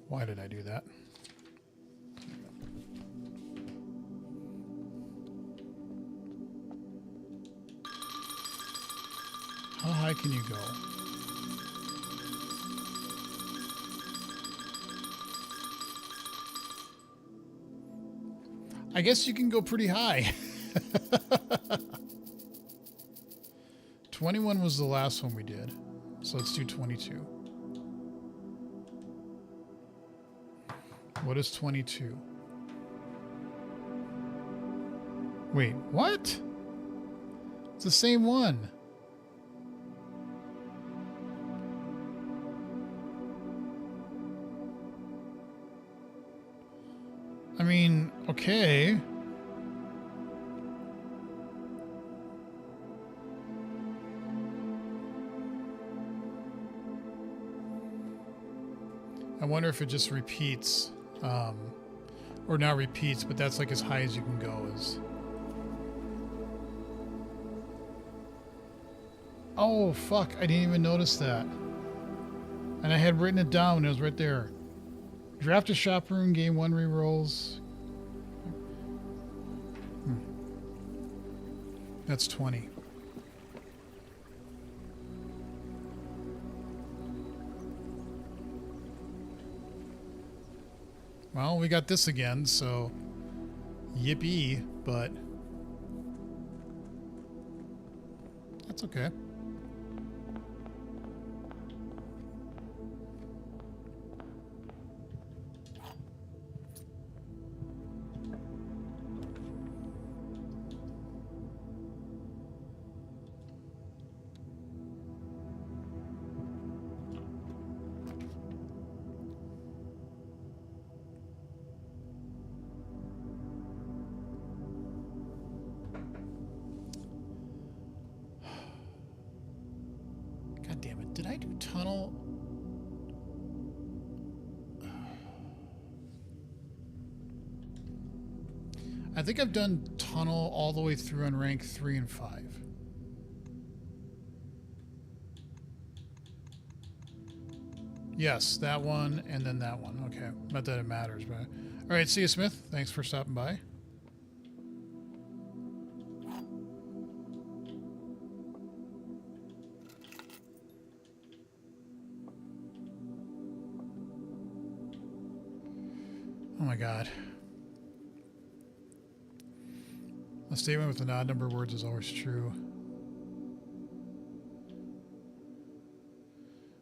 Why did I do that? How high can you go? I guess you can go pretty high. 21 was the last one we did. So let's do 22. What is 22? Wait, what? It's the same one. I mean, okay. I wonder if it just repeats. Or not repeats, but that's like as high as you can go. Oh, fuck. I didn't even notice that. And I had written it down. It was right there. Draft a shop room, game 1 rerolls. That's 20. Well, we got this again, so yippee, but that's okay. Damn it. Did I do tunnel? I think I've done tunnel all the way through on rank 3 and 5. Yes, that one and then that one. Okay. Not that it matters, but... All right, see you, Smith. Thanks for stopping by. Oh my god. A statement with an odd number of words is always true.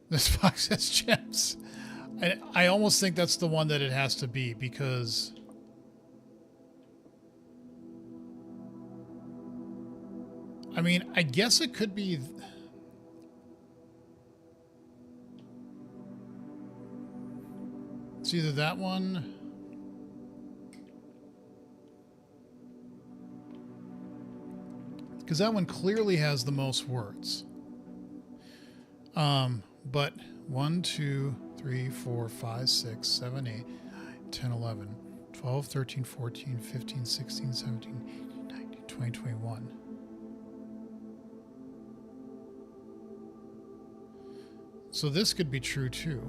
This box has gems. I almost think that's the one that it has to be, because I mean, I guess it could be. It's either that one. Because that one clearly has the most words. But 1, 2, 3, 4, 5, 6, 7, 8, 10, 11, 12, 13, 14, 15, 16, 17, 18, 19, 20, 21. So this could be true too.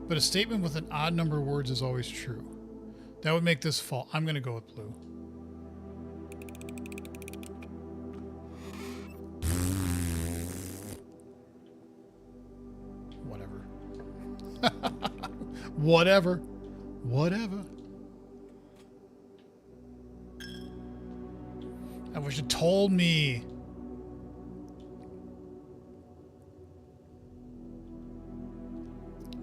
But a statement with an odd number of words is always true. That would make this fall. I'm going to go with blue. Whatever. Whatever. Whatever. I wish you told me.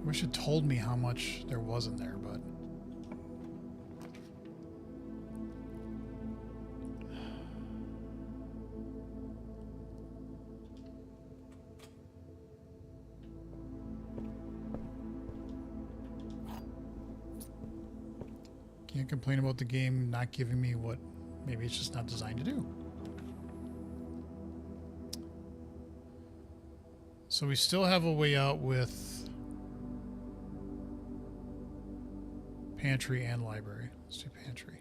Wish it told me how much there was in there, but can't complain about the game not giving me what maybe it's just not designed to do. So we still have a way out with pantry and library. Let's do pantry.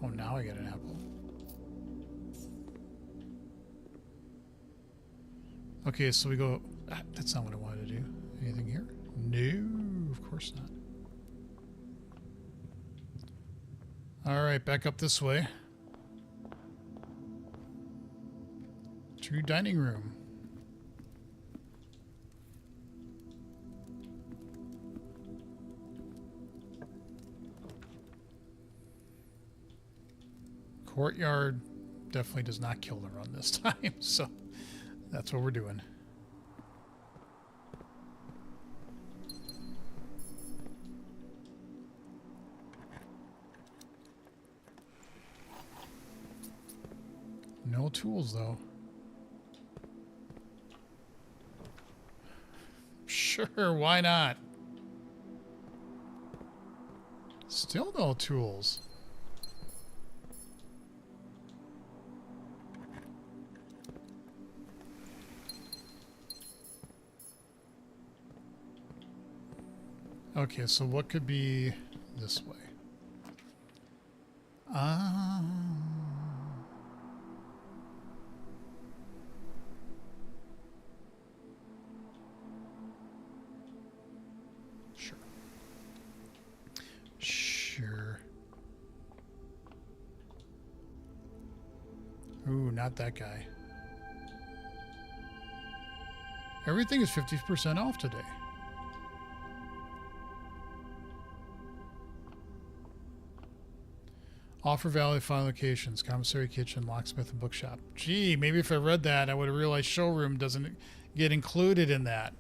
Oh, now I get an apple. Okay, so we go... Ah, that's not what I wanted to do. Anything here? No, of course not. Alright, back up this way. To dining room. Courtyard definitely does not kill the run this time, so that's what we're doing. No tools, though. Sure, why not? Still no tools. Okay, so what could be this way? Sure. Sure. Ooh, not that guy. Everything is 50% off today. Offer valid 5 locations: commissary, kitchen, locksmith, and bookshop. Gee, maybe if I read that, I would have realized showroom doesn't get included in that.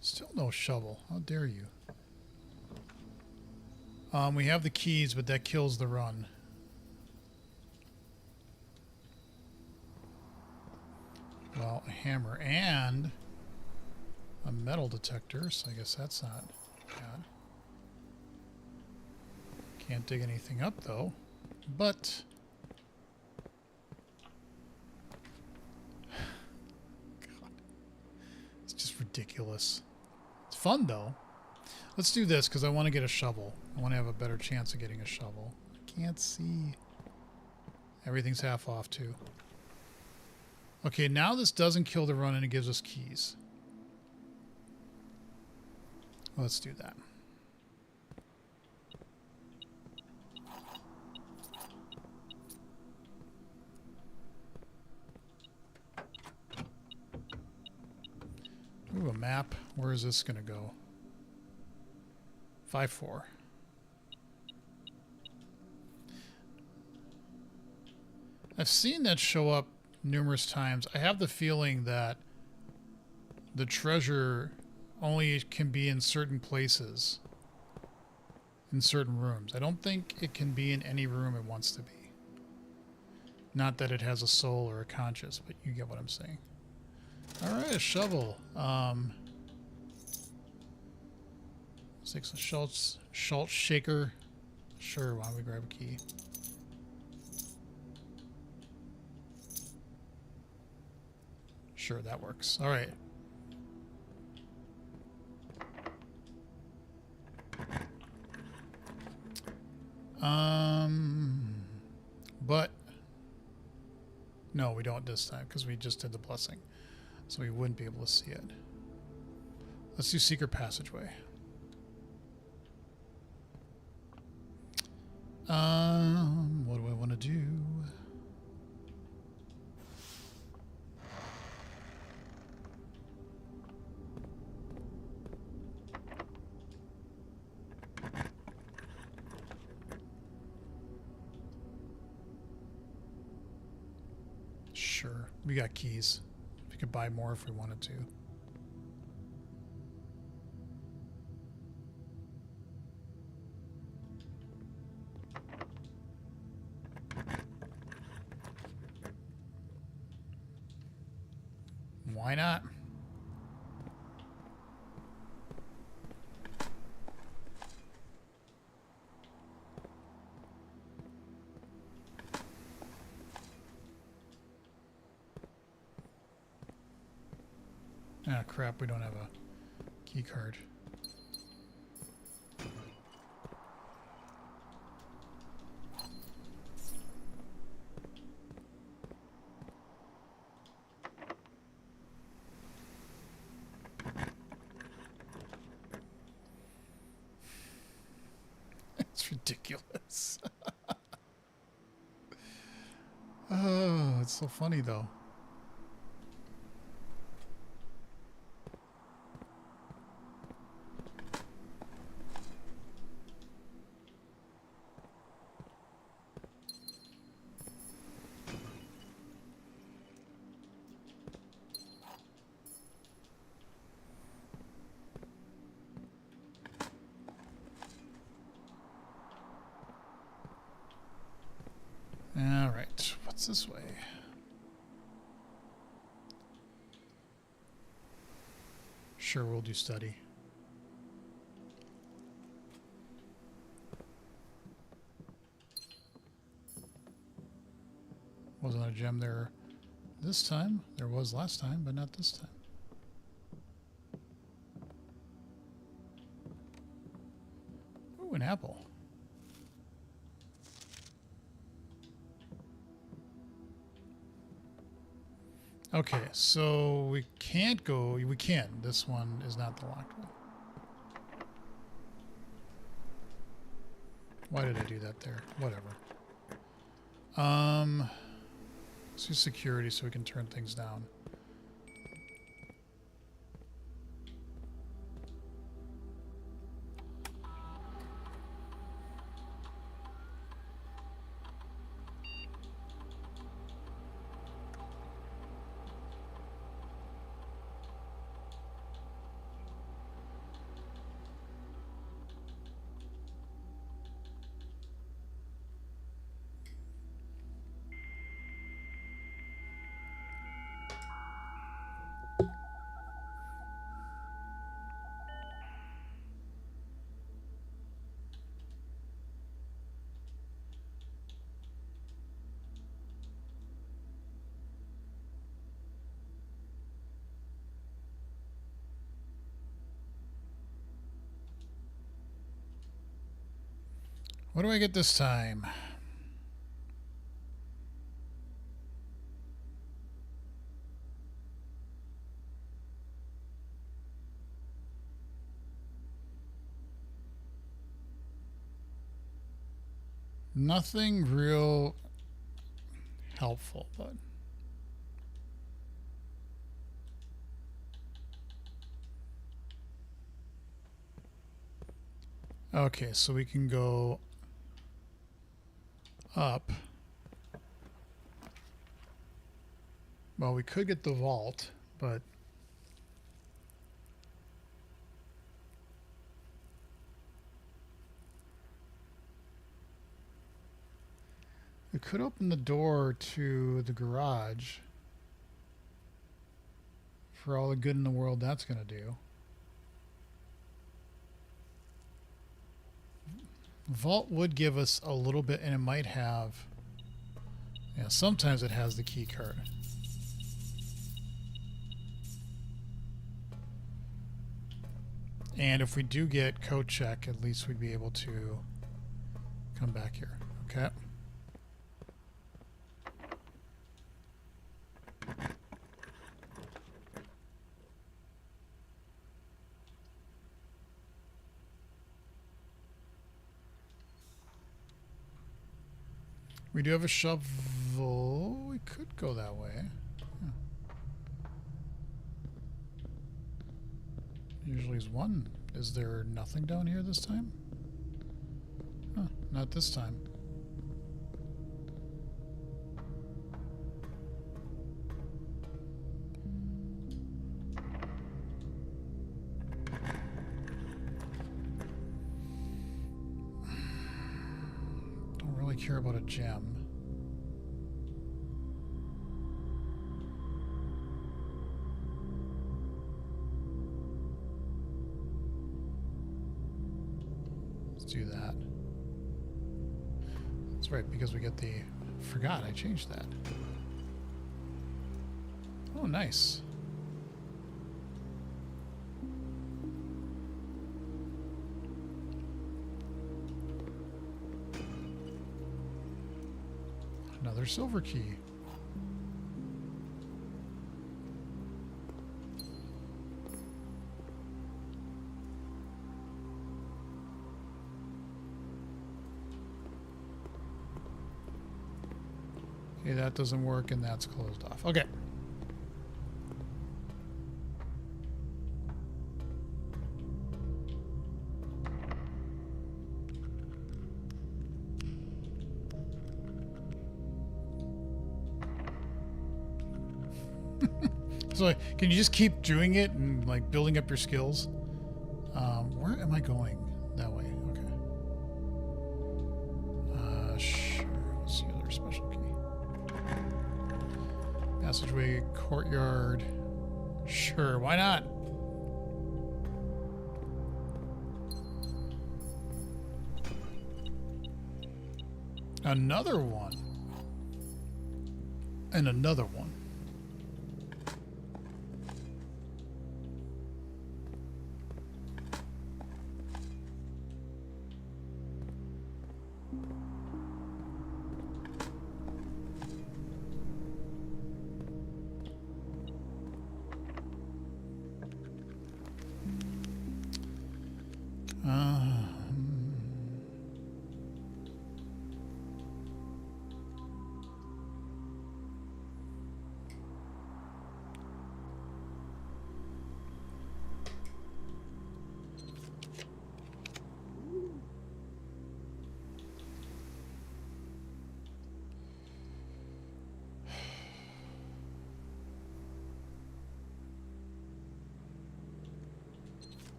Still no shovel. How dare you? We have the keys, but that kills the run. Well, a hammer and a metal detector, so I guess that's not bad. Can't dig anything up, though. But... God. It's just ridiculous. It's fun, though. Let's do this, because I want to get a shovel. I want to have a better chance of getting a shovel. I can't see. Everything's half off, too. Okay, now this doesn't kill the run and it gives us keys. Let's do that. Ooh, a map. Where is this going to go? 5-4. I've seen that show up numerous times. I have the feeling that the treasure only can be in certain places, in certain rooms. I don't think it can be in any room it wants to be. Not that it has a soul or a conscience, but you get what I'm saying. Alright, a shovel. Let's take some Schultz shaker. Sure, why don't we grab a key? Sure, that works. Alright. But no, we don't this time because we just did the blessing. So we wouldn't be able to see it. Let's do secret passageway. What do I want to do? Sure, we got keys. We could buy more if we wanted to. Why not? Ah, crap, we don't have a key card. It's ridiculous. Oh, it's so funny though. All right, what's this way? Sure, we'll do study. Wasn't a gem there this time. There was last time, but not this time. Ooh, an apple. Okay, so we can't go. We can. This one is not the locked one. Why did I do that there? Whatever. Let's do security so we can turn things down. What do I get this time? Nothing real helpful, but okay, so we can go up. Well, we could get the vault, but we could open the door to the garage. For all the good in the world that's going to do. Vault would give us a little bit, and it might have... Yeah, sometimes it has the key card. And if we do get code check, at least we'd be able to come back here. Okay. We do have a shovel. We could go that way. Yeah. Usually is one. Is there nothing down here this time? Huh, not this time. Don't really care about a gem. Do that. That's right, because we get the... Forgot, I changed that. Oh, nice. Another silver key. Okay, that doesn't work, and that's closed off. Okay. So, can you just keep doing it and, like, building up your skills? Where am I going? That way. Okay. Sure. What's the other special key? Passageway, courtyard. Sure, why not? Another one. And another one.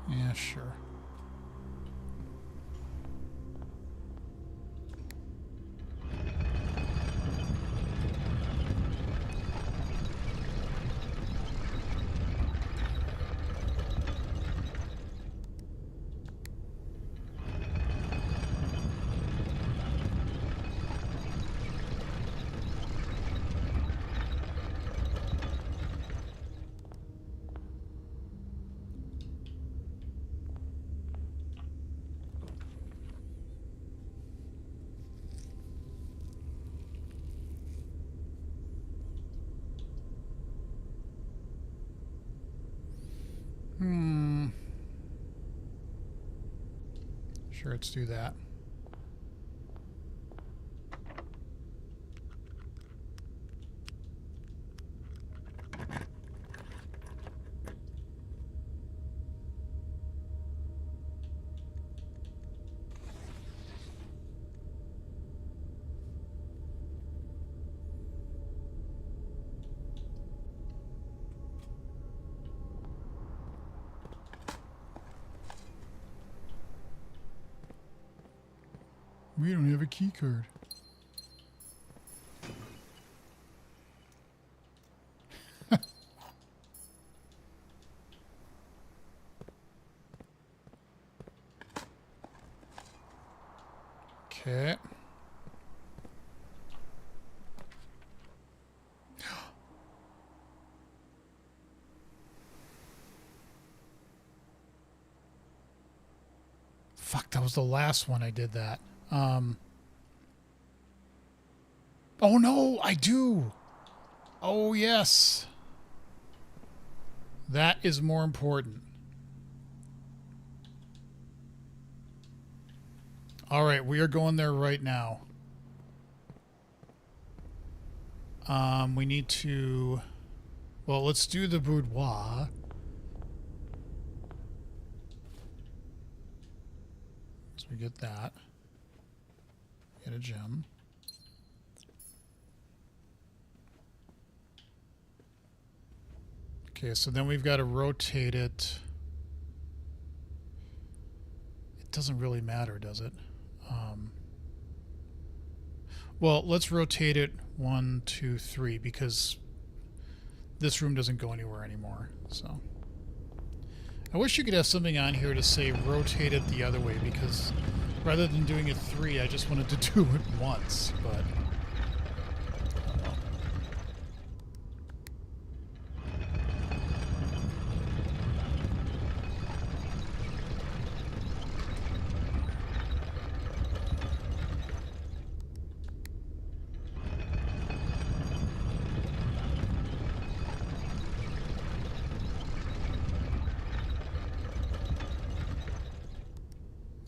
Yeah, sure. Sure, let's do that. We don't have a key card. Okay. Fuck, that was the last one I did that. Oh no, I do. Oh yes. That is more important. All right, we are going there right now. We need to... Well, let's do the boudoir. So we get that. Get a gem. Okay, so then we've got to rotate it. It doesn't really matter, does it? Well, let's rotate it 1, 2, 3 because this room doesn't go anywhere anymore. So I wish you could have something on here to say rotate it the other way because rather than doing it 3, I just wanted to do it once, but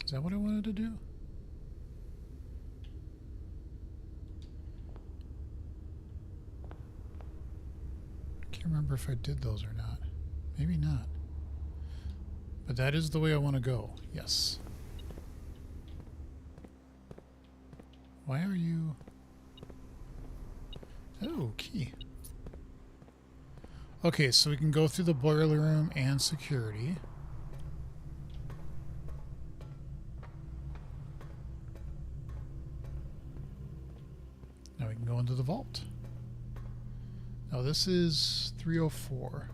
is that what I wanted to do? I can't remember if I did those or not. Maybe not. But that is the way I want to go. Yes. Why are you... Oh, key. Okay, so we can go through the boiler room and security. Now we can go into the vault. Now this is 304.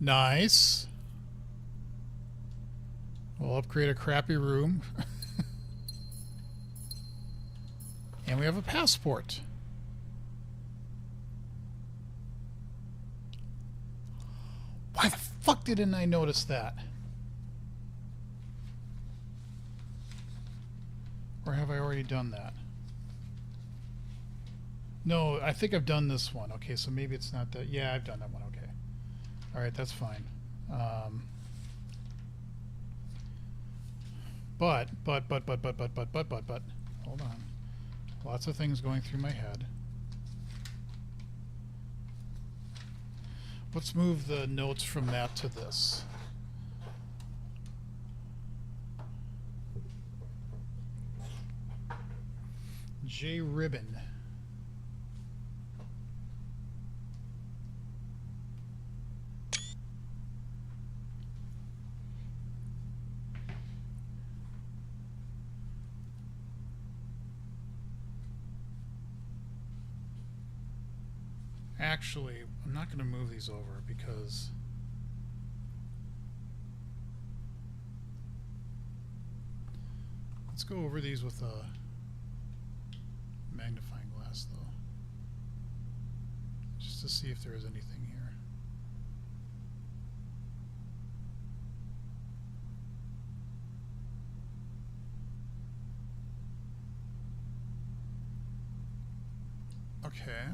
Nice. We'll upgrade a crappy room. And we have a passport. Why the fuck didn't I notice that? Or have I already done that? No, I think I've done this one. Okay, so maybe it's not that. Yeah, I've done that one. Okay. All right, that's fine. But. Hold on. Lots of things going through my head. Let's move the notes from that to this. J. Ribbon. Actually, I'm not going to move these over because let's go over these with a magnifying glass though, just to see if there is anything here. Okay.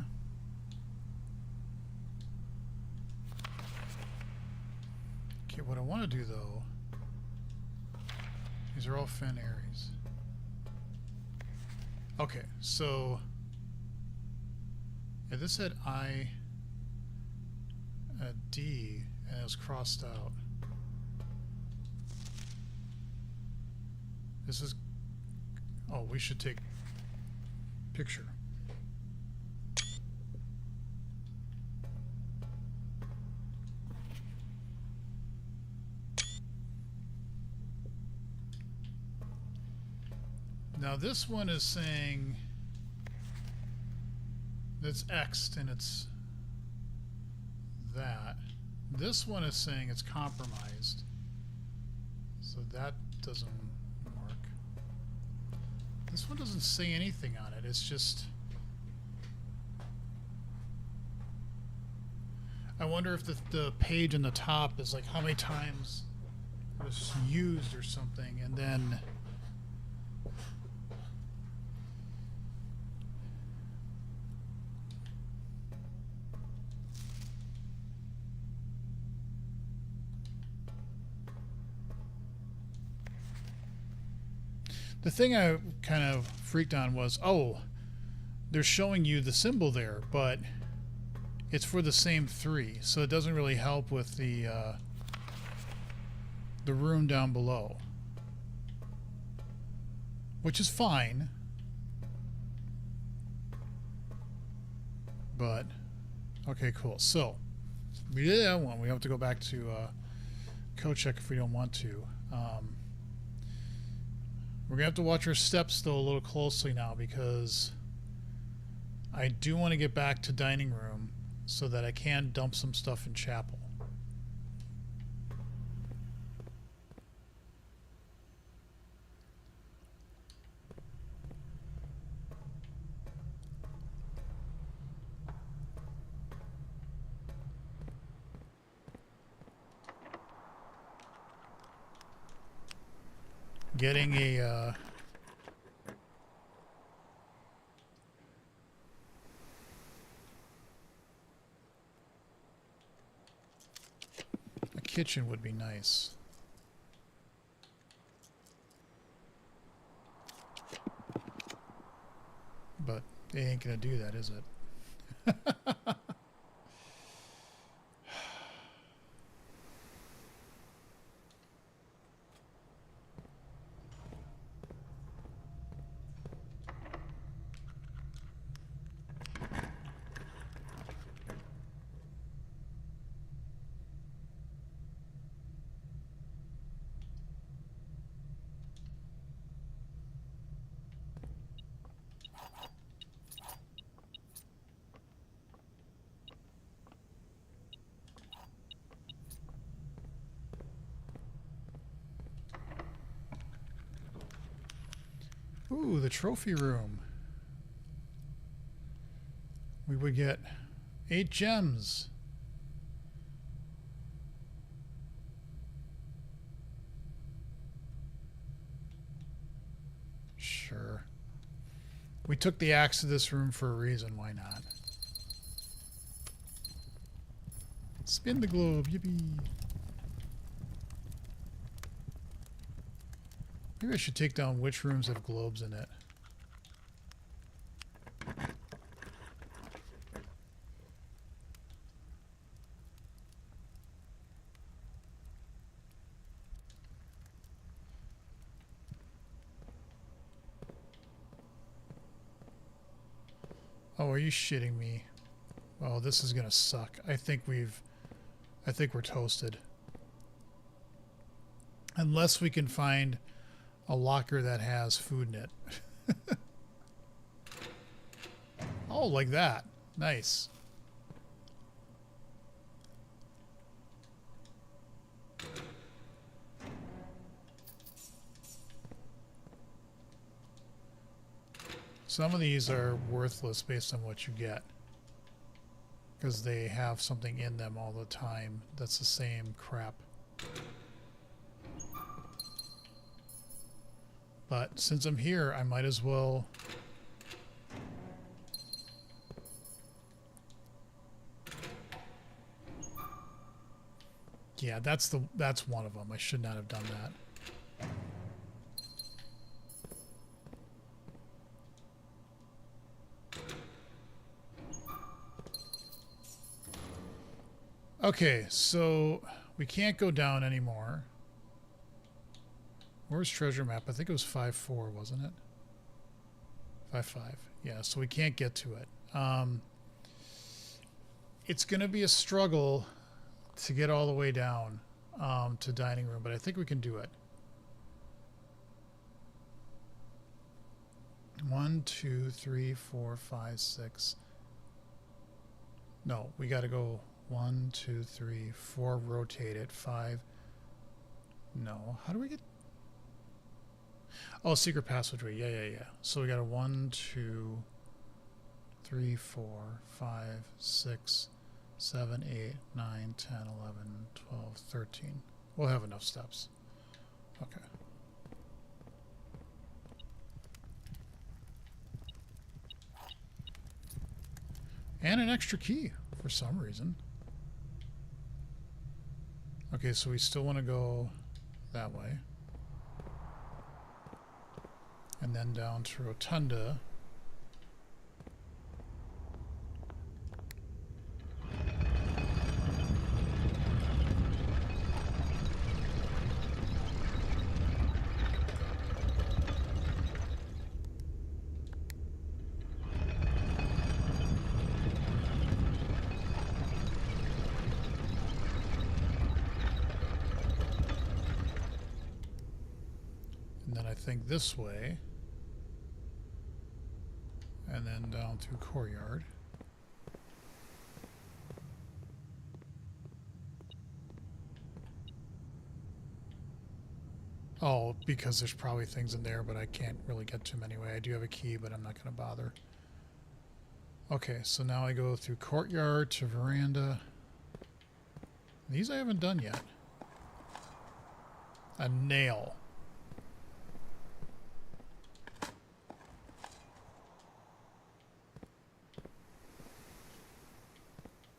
what I want to do though, these are all Fen Aries. Okay, so yeah, this had I a D and it was crossed out. This is, oh, we should take picture. Now this one is saying that's X'd and it's that. This one is saying it's compromised. So that doesn't work. This one doesn't say anything on it. It's just... I wonder if the page in the top is like how many times it was used or something, and then... The thing I kind of freaked on was, oh, they're showing you the symbol there, but it's for the same 3, so it doesn't really help with the rune down below, which is fine, but okay, cool. So we did that one. We have to go back to code check if we don't want to. We're going to have to watch our steps, though, a little closely now, because I do want to get back to dining room so that I can dump some stuff in chapel. Getting a kitchen would be nice. But it ain't gonna do that, is it? Ooh, the trophy room. We would get 8 gems. Sure. We took the axe to this room for a reason. Why not? Spin the globe. Yippee. Maybe I should take down which rooms have globes in it. Oh, are you shitting me? Oh, this is gonna suck. I think we're toasted. Unless we can find a locker that has food in it. Oh, like that. Nice. Some of these are worthless based on what you get, because they have something in them all the time that's the same crap. But since I'm here, I might as well... Yeah, that's one of them. I should not have done that. Okay, so we can't go down anymore. Where's treasure map? I think it was 5-4, wasn't it? 5-5. Yeah, so we can't get to it. It's going to be a struggle to get all the way down to dining room, but I think we can do it. 1, 2, 3, 4, 5, 6. No, we got to go 1, 2, 3, 4, rotate it, 5. No, how do we get... Oh, secret passageway. Yeah. So we got a 1, 2, 3, 4, 5, 6, 7, 8, 9, 10, 11, 12, 13. We'll have enough steps. Okay. And an extra key for some reason. Okay, so we still want to go that way. And then down to Rotunda. And then I think this way. And then down through Courtyard. Oh, because there's probably things in there, but I can't really get to them anyway. I do have a key, but I'm not going to bother. Okay, so now I go through Courtyard to Veranda. These I haven't done yet. A nail.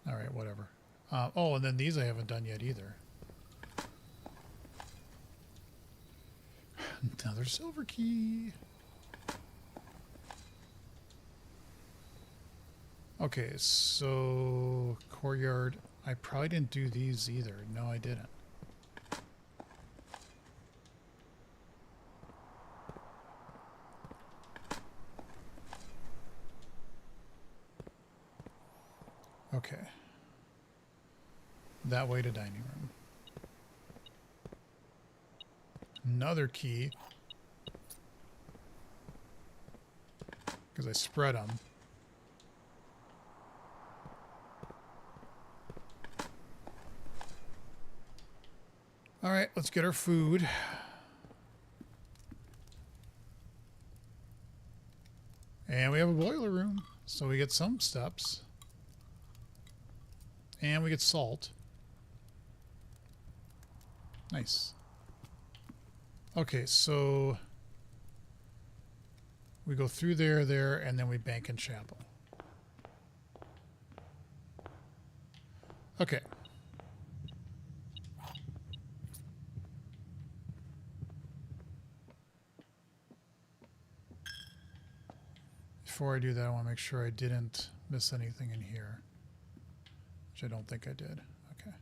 Alright, whatever. Oh, and then these I haven't done yet either. Another silver key. Okay, so Courtyard. I probably didn't do these either. No, I didn't. Okay. That way to dining room. Another key. Because I spread them. Alright, let's get our food. And we have a boiler room. So we get some steps. And we get salt. Nice. Okay, so we go through there, and then we bank in chapel. Okay. Before I do that, I want to make sure I didn't miss anything in here. Which I don't think I did. Okay.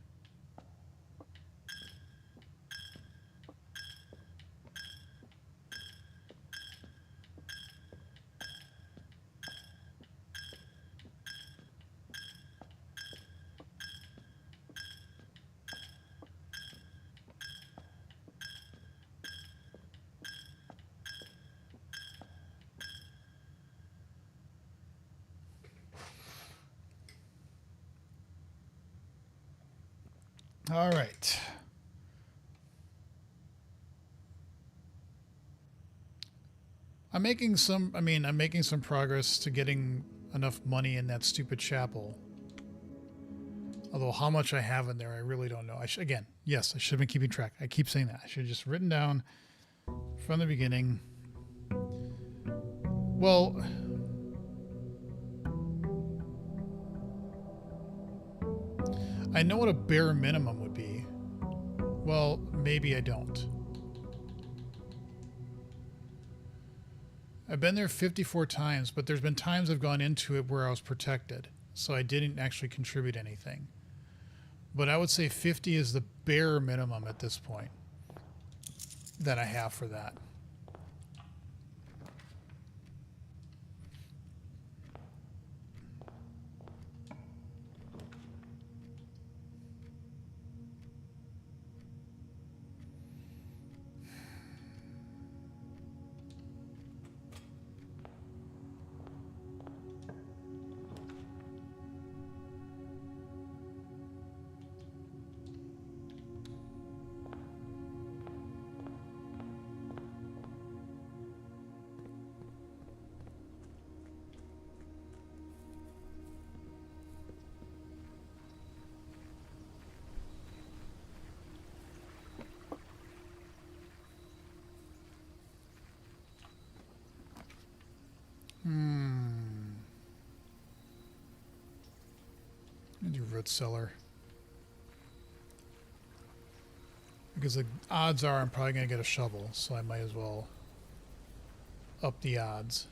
All right. I'm making some progress to getting enough money in that stupid chapel. Although how much I have in there, I really don't know. Again, yes, I should have been keeping track. I keep saying that. I should have just written down from the beginning. Well, I know what a bare minimum would be. Well, maybe I don't. I've been there 54 times, but there's been times I've gone into it where I was protected, so I didn't actually contribute anything. But I would say 50 is the bare minimum at this point that I have for that. Do root cellar. Because the odds are I'm probably going to get a shovel, so I might as well up the odds.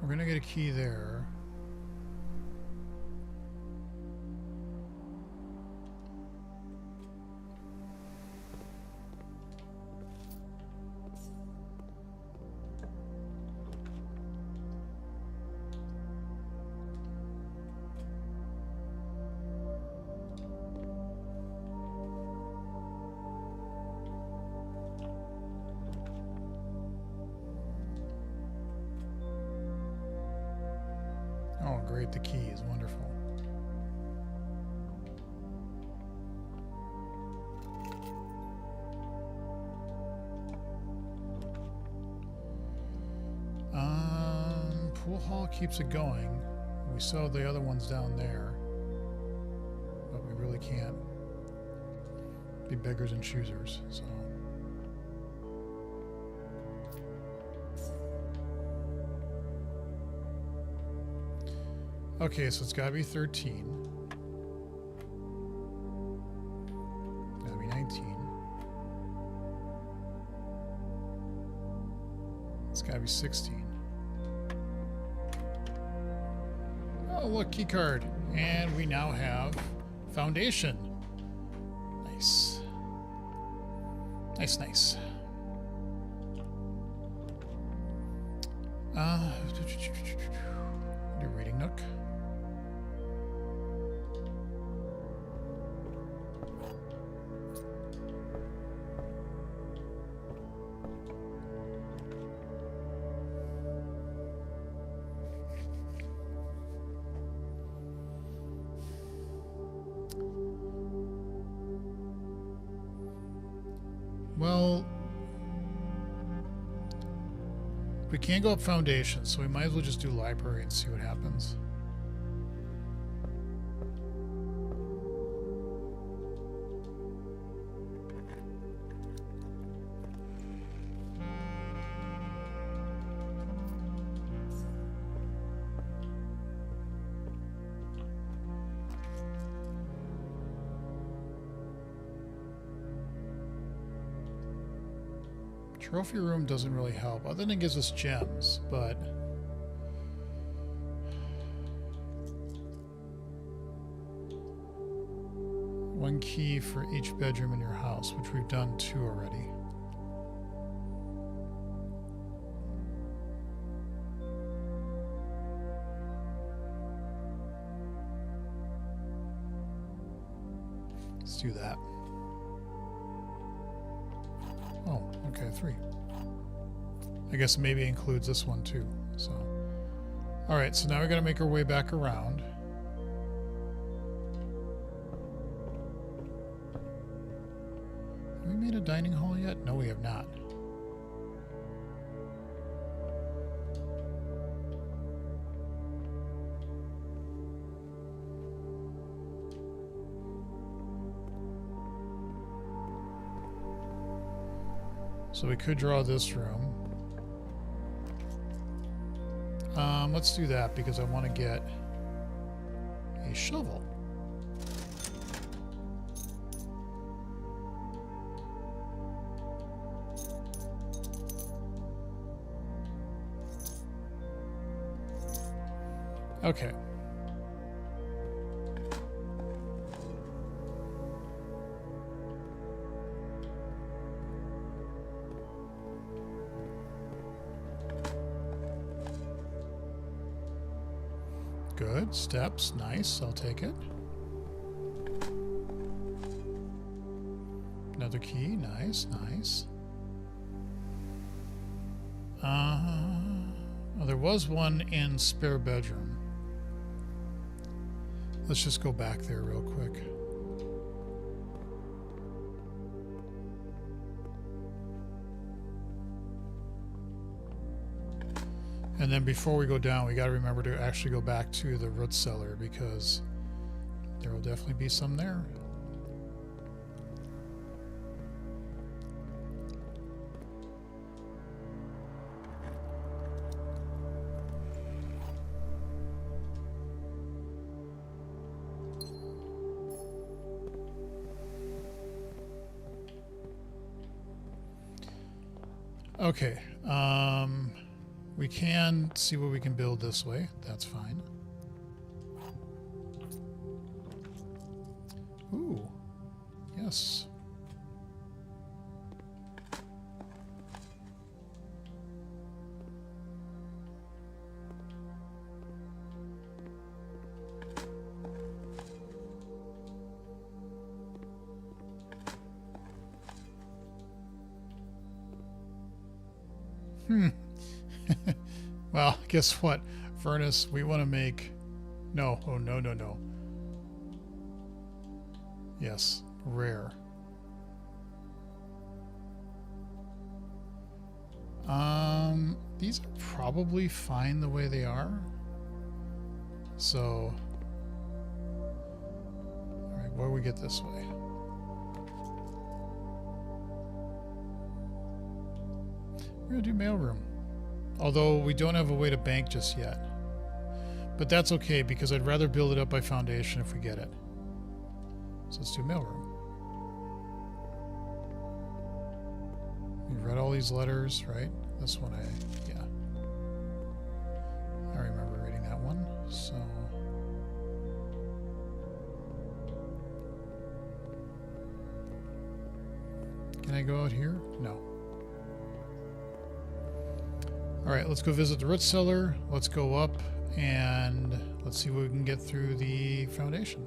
We're going to get a key there. Oh, great, the key is wonderful. Pool hall keeps it going. We saw the other ones down there, but we really can't be beggars and choosers, so. Okay, so it's gotta be 13. Gotta be 19. It's gotta be 16. Oh, look, key card. And we now have foundation. Nice. Nice, nice. Do reading nook. Well, we can't go up foundation, so we might as well just do library and see what happens. Trophy room doesn't really help, other than it gives us gems, but one key for each bedroom in your house, which we've done 2 already. Let's do that. Oh, okay, 3. I guess maybe it includes this one too, so Alright, so now we gotta make our way back around. Have we made a dining hall yet? No, we have not. So we could draw this room. Let's do that because I want to get a shovel. Okay. Good. Steps. Nice. I'll take it. Another key. Nice. Nice. Oh, there was one in spare bedroom. Let's just go back there real quick. And then before we go down, we got to remember to actually go back to the root cellar because there will definitely be some there. Okay. We can see what we can build this way. That's fine. Ooh. Yes. Well, guess what? Furnace, we want to make... No. Oh, no, no, no. Yes. Rare. These are probably fine the way they are. So... Alright, where do we get this way? We're going to do mailroom. Although we don't have a way to bank just yet. But that's okay because I'd rather build it up by foundation if we get it. So let's do mailroom. We read all these letters, right? This one yeah. I remember reading that one. So... Can I go out here? No. Alright, let's go visit the root cellar. Let's go up and let's see what we can get through the foundation.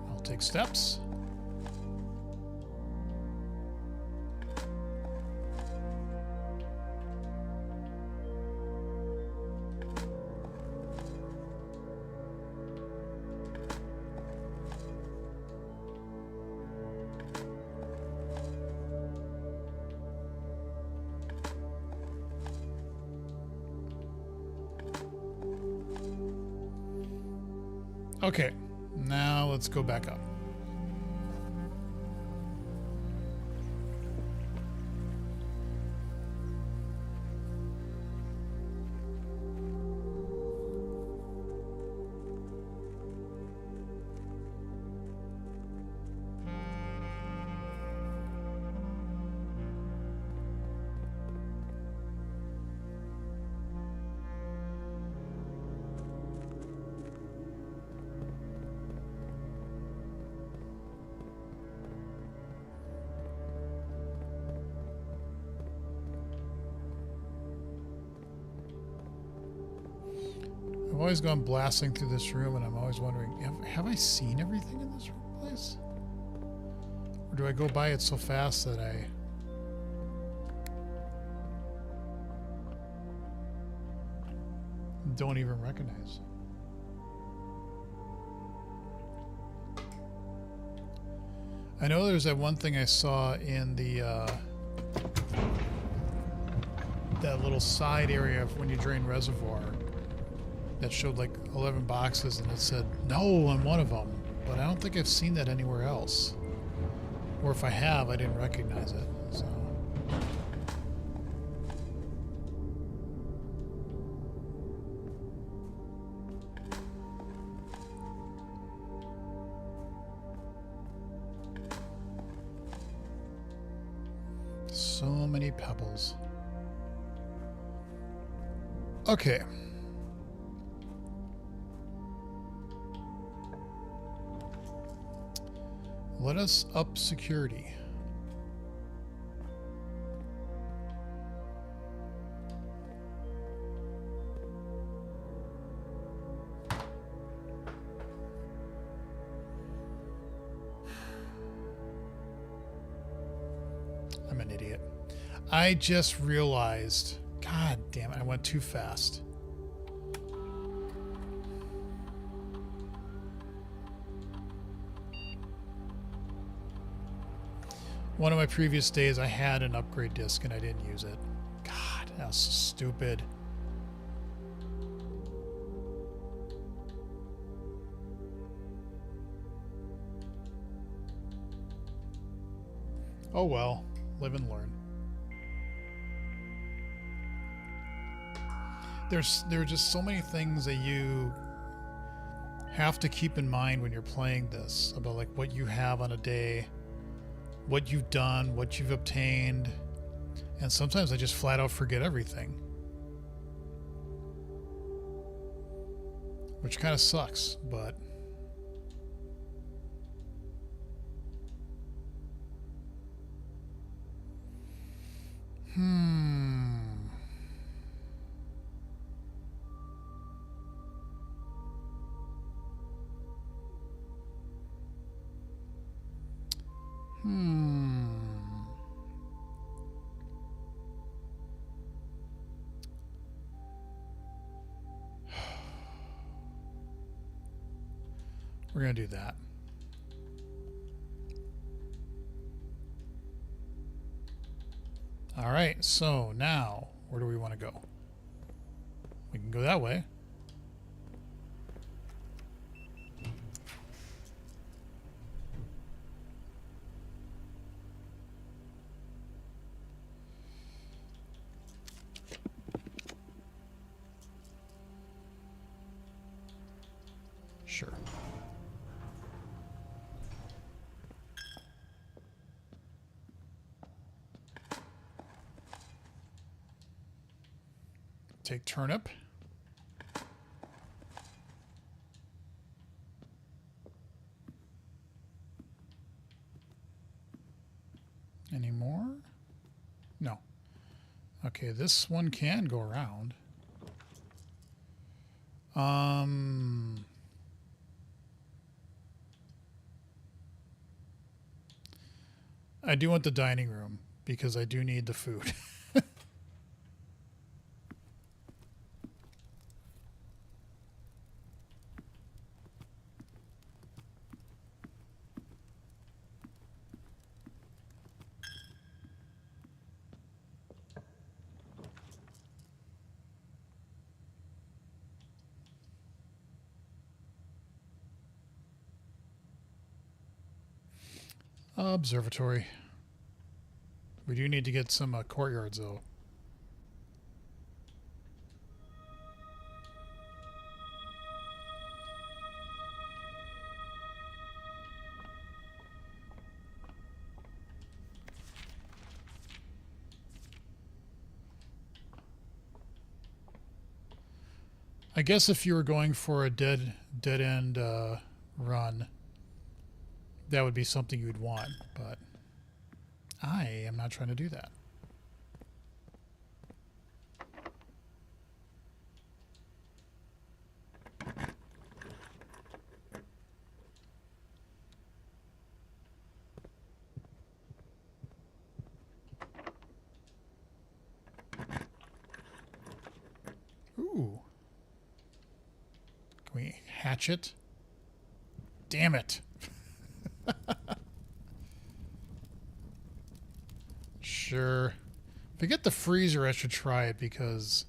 I'll take steps. Okay, now let's go back up. always gone blasting through this room, and I'm always wondering, have I seen everything in this place? Or do I go by it so fast that I... don't even recognize? I know there's that one thing I saw in the that little side area of when you drain reservoir that showed like 11 boxes and it said no on one of them, but I don't think I've seen that anywhere else, or if I have, I didn't recognize it. So so many pebbles. Okay. Let us up security. I'm an idiot. I just realized, God damn it, I went too fast. One of my previous days, I had an upgrade disc and I didn't use it. God, that was so stupid. Oh well, live and learn. There are just so many things that you have to keep in mind when you're playing this about like what you have on a day, what you've done, what you've obtained, and sometimes I just flat out forget everything, which kind of sucks, but we're going to do that. All right, so now where do we want to go? We can go that way. Sure. Take turnip. Any more? No. Okay, this one can go around. I do want the dining room because I do need the food. Observatory. We do need to get some courtyards, though. I guess if you were going for a dead end run, that would be something you'd want, but I am not trying to do that. Ooh. Can we hatch it? Damn it. Sure. If I get the freezer, I should try it because...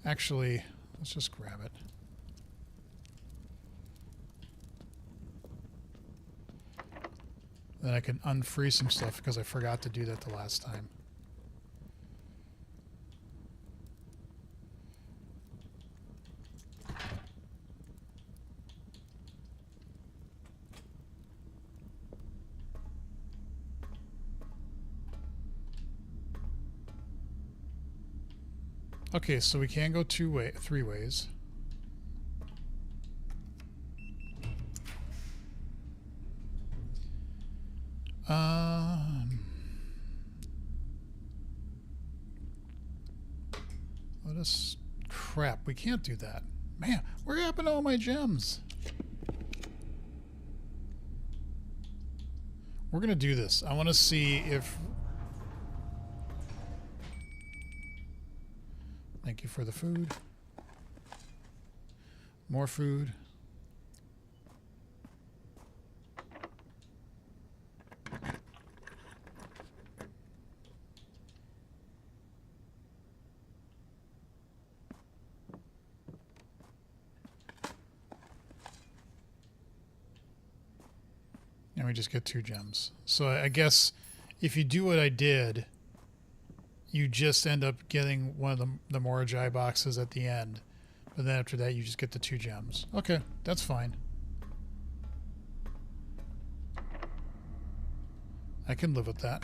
actually, let's just grab it. Then I can unfreeze some stuff because I forgot to do that the last time. Okay, so we can go three ways. Let us... Crap, we can't do that. Man, where happened to all my gems? We're gonna do this. I want to see if... Thank you for the food. More food. And we just get 2 gems. So I guess if you do what I did, you just end up getting one of the Moragi boxes at the end. But then after that, you just get the 2 gems. Okay, that's fine. I can live with that.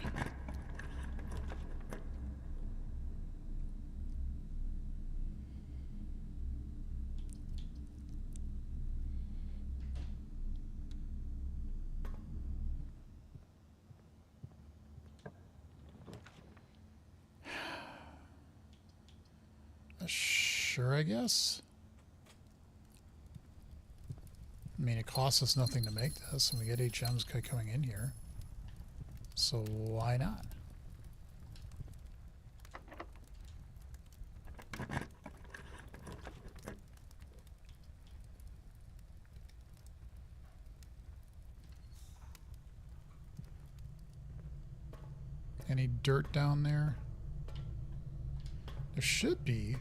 Sure, I guess. I mean, it costs us nothing to make this, and we get 8 gems coming in here. So why not? Any dirt down there? There should be.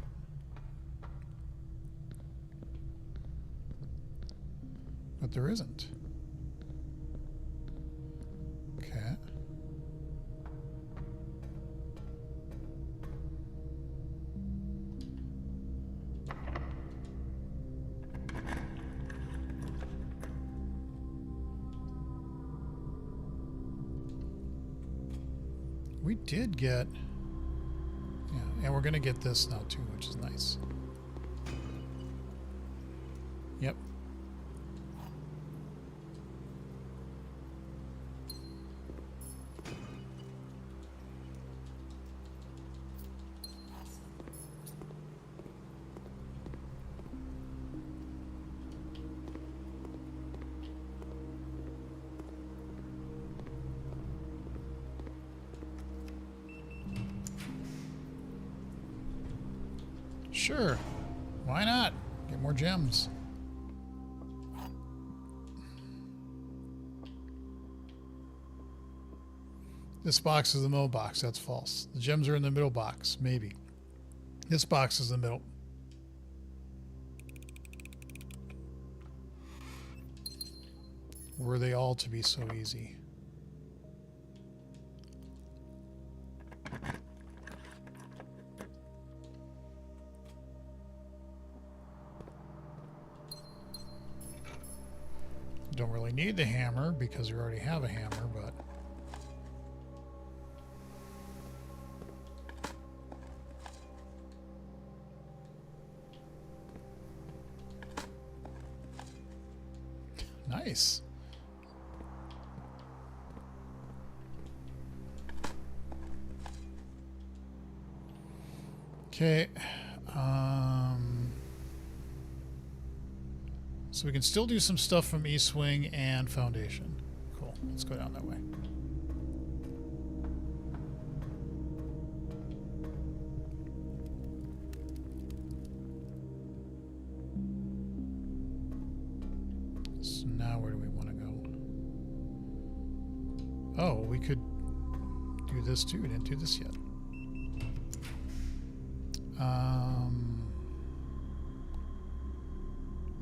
But there isn't. Okay. We did get... Yeah, and we're going to get this now too, which is nice. Yep. Sure. Why not? Get more gems. This box is the middle box. That's false. The gems are in the middle box. Maybe. This box is the middle. Were they all to be so easy? Don't really need the hammer because we already have a hammer, but... Nice. Okay. So we can still do some stuff from East Wing and Foundation. cool. Let's go down that way. So now where do we want to go? Oh, we could do this too. We didn't do this yet.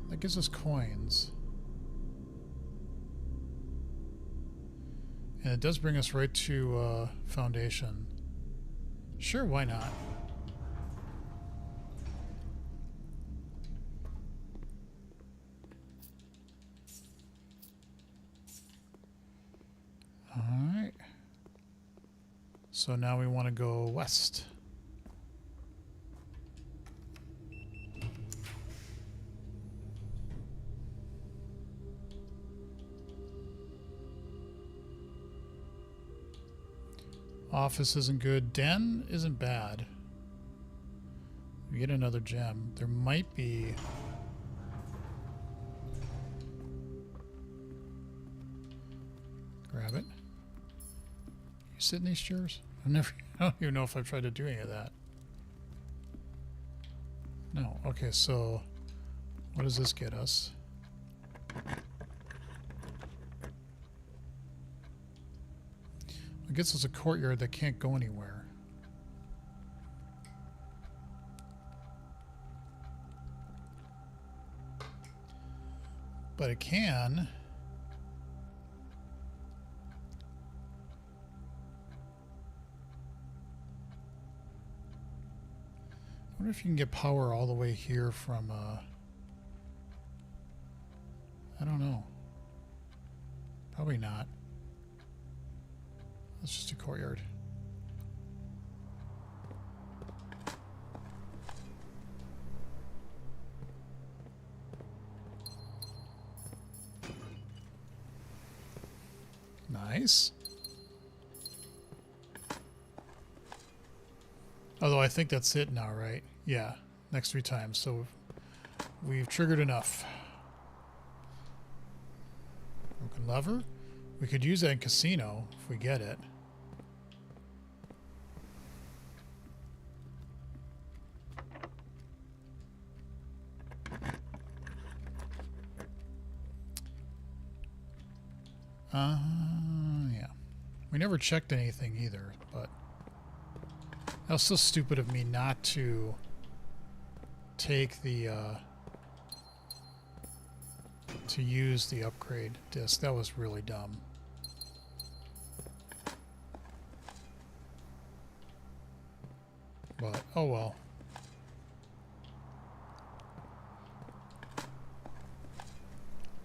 That gives us coins. And it does bring us right to Foundation. Sure, why not? Alright. So now we want to go west. Office isn't good. Den isn't bad. We get another gem. There might be... Grab it. You sit in these chairs? I don't even know if I've tried to do any of that. No. Okay, so what does this get us? It gets us a courtyard that can't go anywhere. But it can. I wonder if you can get power all the way here from, I don't know. Probably not. That's just a courtyard. Nice. Although I think that's it now, right? Yeah, next 3 times. So we've triggered enough. Broken lever. We could use that in casino if we get it. Yeah. We never checked anything either, but that was so stupid of me not to take the, to use the upgrade disc. That was really dumb. But, oh well.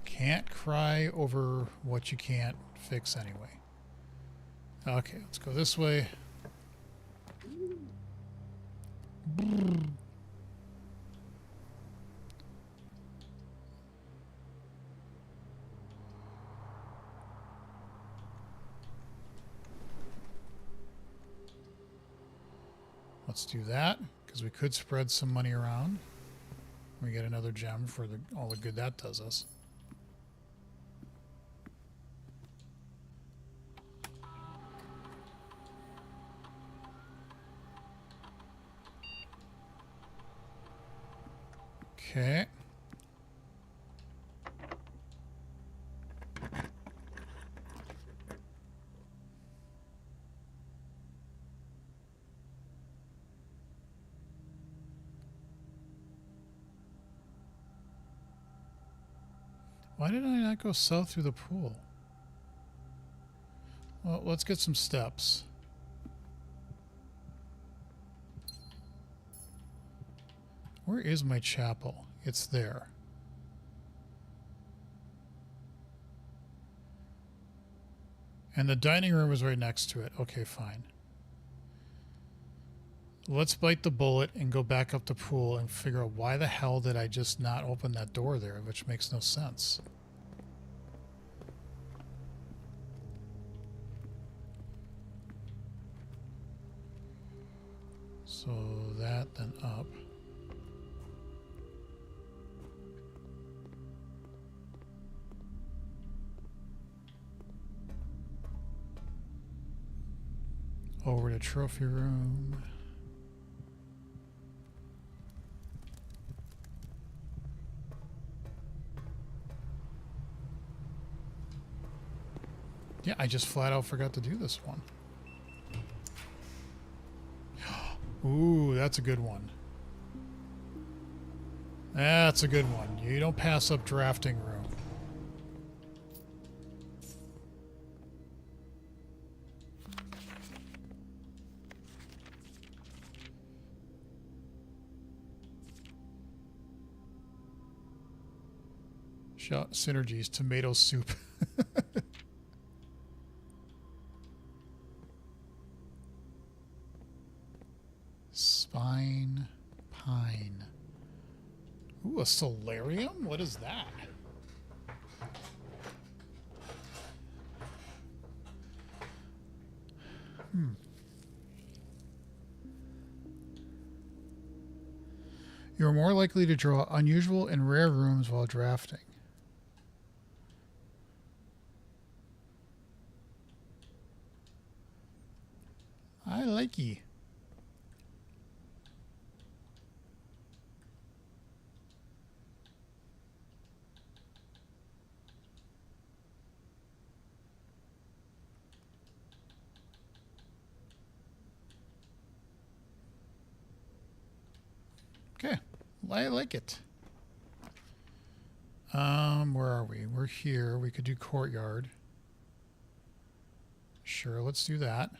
Can't cry over what you can't fix anyway. Okay, let's go this way. Let's do that, because we could spread some money around. We get another gem for all the good that does us. Okay. Why did I not go south through the pool? Well, let's get some steps. Where is my chapel? It's there. And the dining room is right next to it. Okay, fine. Let's bite the bullet and go back up the pool and figure out why the hell did I just not open that door there, which makes no sense. So that, then up. Over to trophy room. Yeah, I just flat out forgot to do this one. Ooh, that's a good one. That's a good one. You don't pass up drafting room. Shot synergies, tomato soup. Spine pine. Ooh, a solarium? What is that? You're more likely to draw unusual and rare rooms while drafting. I like ye. Okay, I like it. Where are we? We're here. We could do courtyard. Sure, let's do that.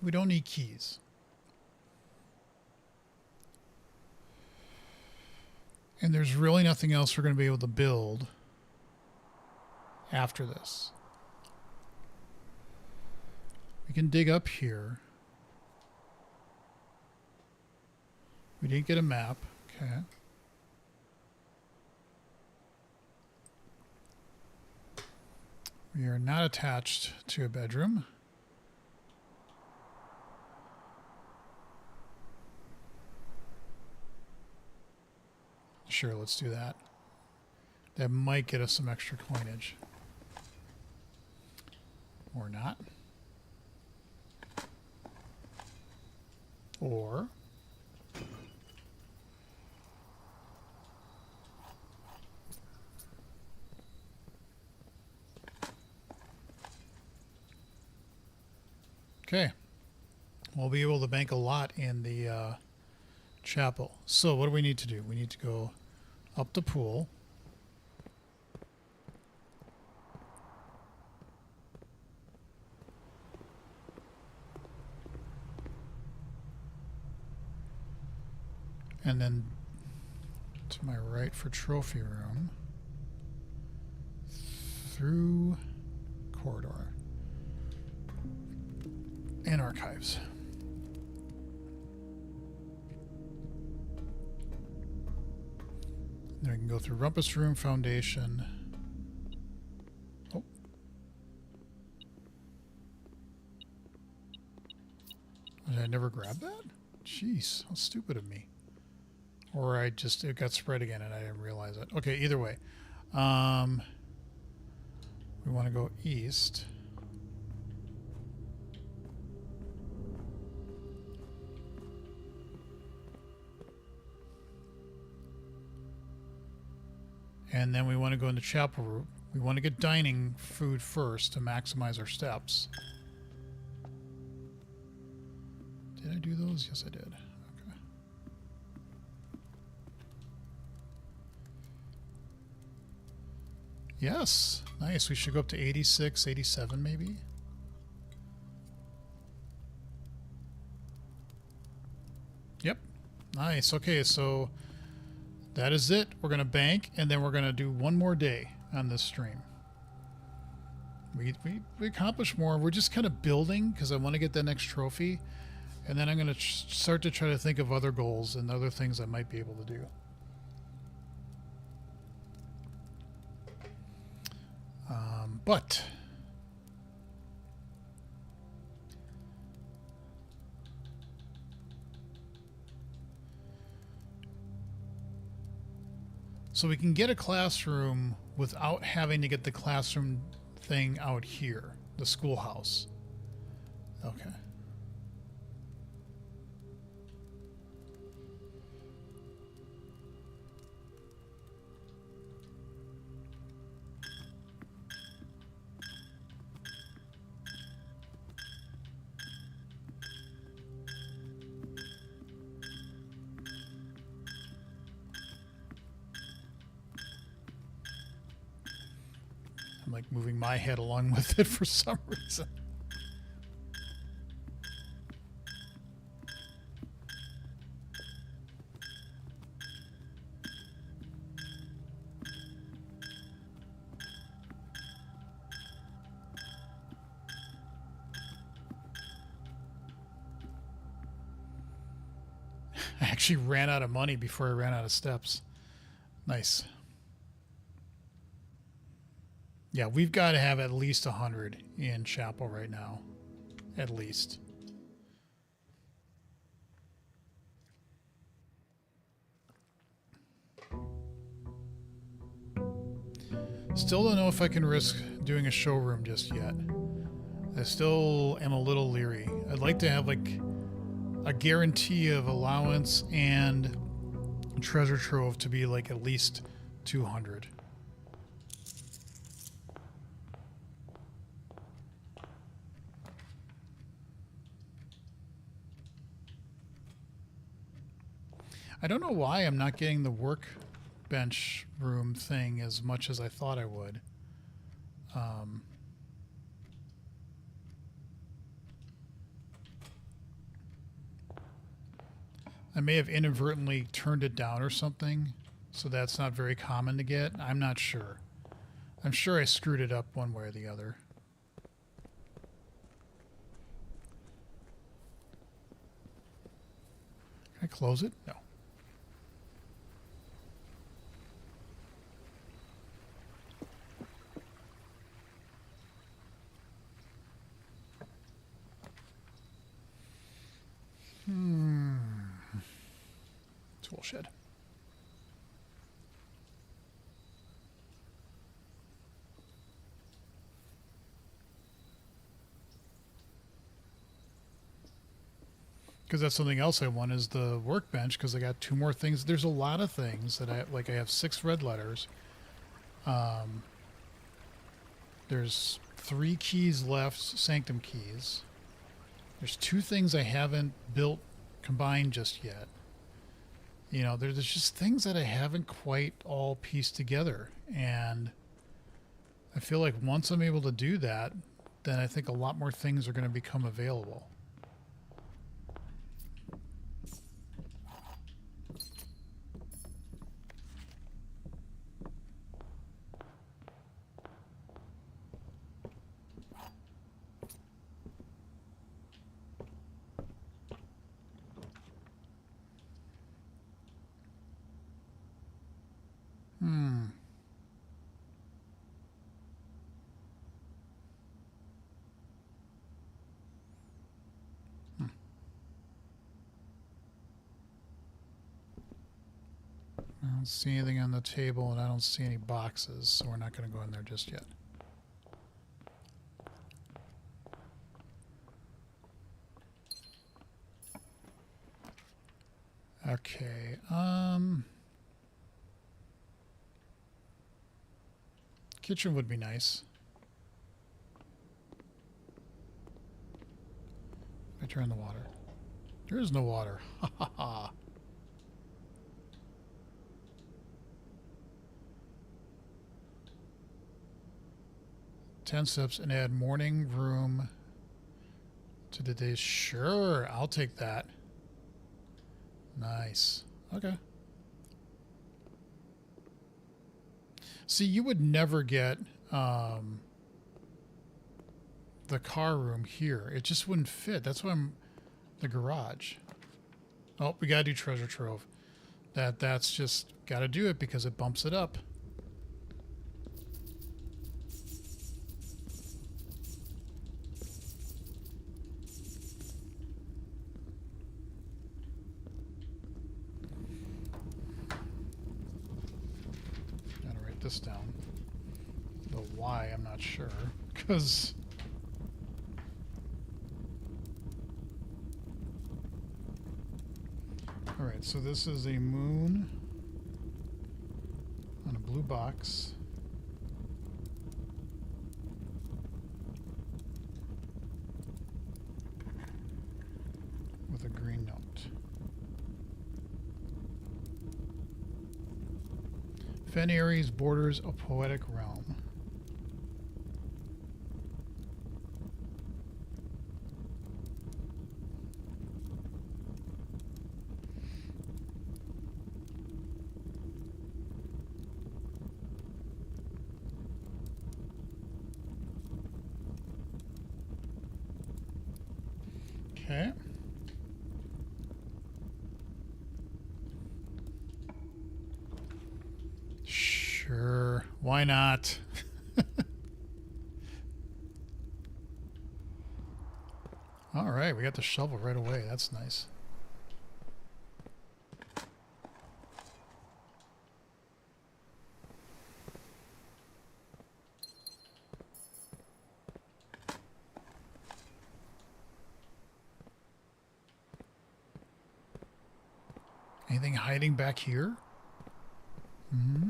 We don't need keys. And there's really nothing else we're going to be able to build after this. We can dig up here. We didn't get a map. Okay. We are not attached to a bedroom. Sure, let's do that. That might get us some extra coinage. Or not. Or... Okay. We'll be able to bank a lot in the chapel. So what do we need to do? We need to go up the pool. And then to my right for trophy room. Through corridor. And archives. Then we can go through Rumpus Room, Foundation. Oh. Did I never grab that? Jeez, how stupid of me. Or it got spread again and I didn't realize it. Okay, either way. We want to go east. And then we want to go in the chapel route. We want to get dining food first to maximize our steps. Did I do those? Yes, I did. Okay. Yes. Nice. We should go up to 86, 87 maybe. Yep. Nice. Okay, so... that is it. We're going to bank, and then we're going to do one more day on this stream. We accomplished more. We're just kind of building because I want to get that next trophy. And then I'm going to start to try to think of other goals and other things I might be able to do. But so we can get a classroom without having to get the classroom thing out here, the schoolhouse. Okay. I'm like moving my head along with it for some reason. I actually ran out of money before I ran out of steps. Nice. Yeah, we've got to have at least 100 in Chapel right now. At least. Still don't know if I can risk doing a showroom just yet. I still am a little leery. I'd like to have like a guarantee of allowance and treasure trove to be like at least 200. I don't know why I'm not getting the workbench room thing as much as I thought I would. I may have inadvertently turned it down or something, so that's not very common to get. I'm not sure. I'm sure I screwed it up one way or the other. Can I close it? No. Tool shed. Because that's something else I want is the workbench, because I got 2 more things. There's a lot of things that I like. I have 6 red letters. There's 3 keys left, sanctum keys. There's 2 things I haven't built combined just yet. You know, there's just things that I haven't quite all pieced together. And I feel like once I'm able to do that, then I think a lot more things are going to become available. I don't see anything on the table, and I don't see any boxes, so we're not going to go in there just yet. Okay, kitchen would be nice. I turn the water. There is no water. Ha ha ha. Ten steps and add morning room to the day. Sure, I'll take that. Nice. Okay. See, you would never get the car room here. It just wouldn't fit. That's why I'm the garage. Oh, we gotta do treasure trove. That's just gotta do it because it bumps it up. Gotta write this down. The why, I'm not sure, because all right, so this is a moon on a blue box. With a green note. Fen Aries borders a poetic realm. Okay. Sure. Why not? All right, we got the shovel right away. That's nice. Anything hiding back here? Mm-hmm.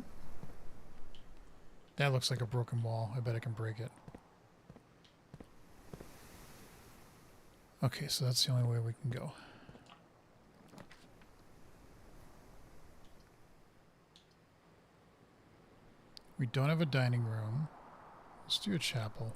That looks like a broken wall. I bet I can break it. Okay, so that's the only way we can go. We don't have a dining room. Let's do a chapel.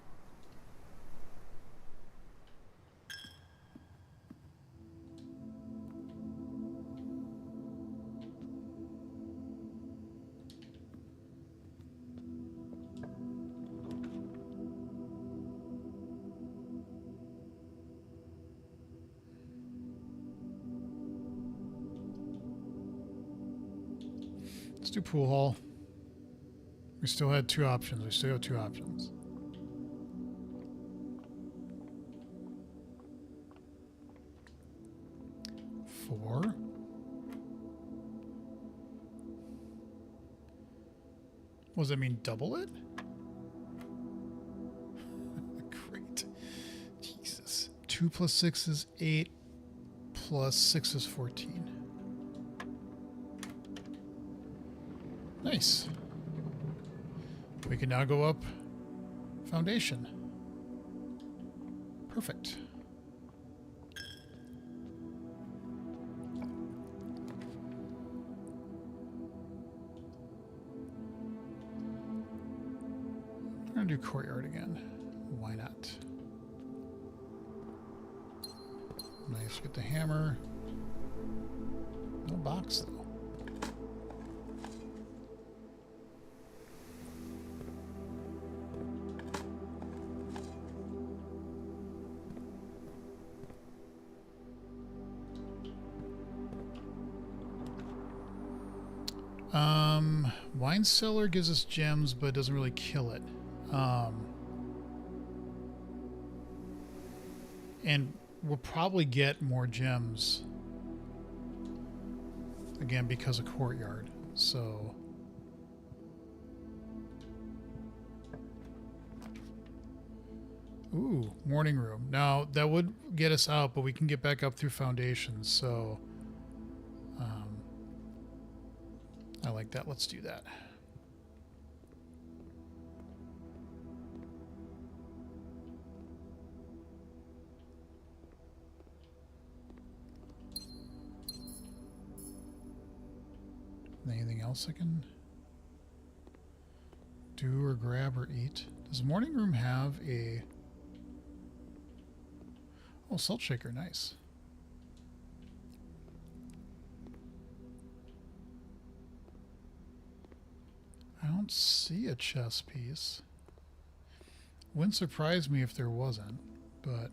Let's do pool hall. We still had two options. We still have two options. Four. What does that mean? Double it? Great. Jesus. 2 plus 6 is 8. Plus 6 is 14. Nice. We can now go up foundation. Perfect. I'm gonna do courtyard again. Why not? Nice. Get the hammer. No box though. Wine cellar gives us gems, but doesn't really kill it. And we'll probably get more gems again because of courtyard. So ooh, morning room. Now that would get us out, but we can get back up through foundations. So I like that. Let's do that. Anything else I can do or grab or eat? Does morning room have a... Oh, salt shaker. Nice. I don't see a chess piece. Wouldn't surprise me if there wasn't, but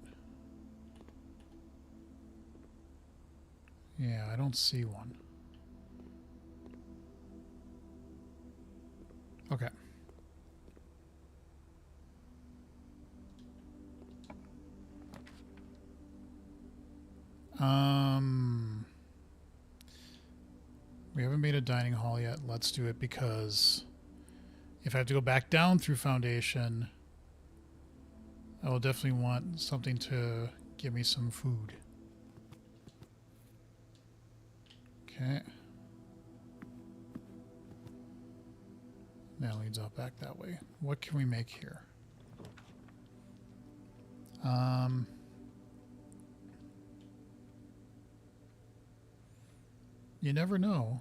yeah, I don't see one. Okay. We haven't made a dining hall yet. Let's do it because if I have to go back down through Foundation, I will definitely want something to give me some food. Okay. That leads out back that way. What can we make here? You never know.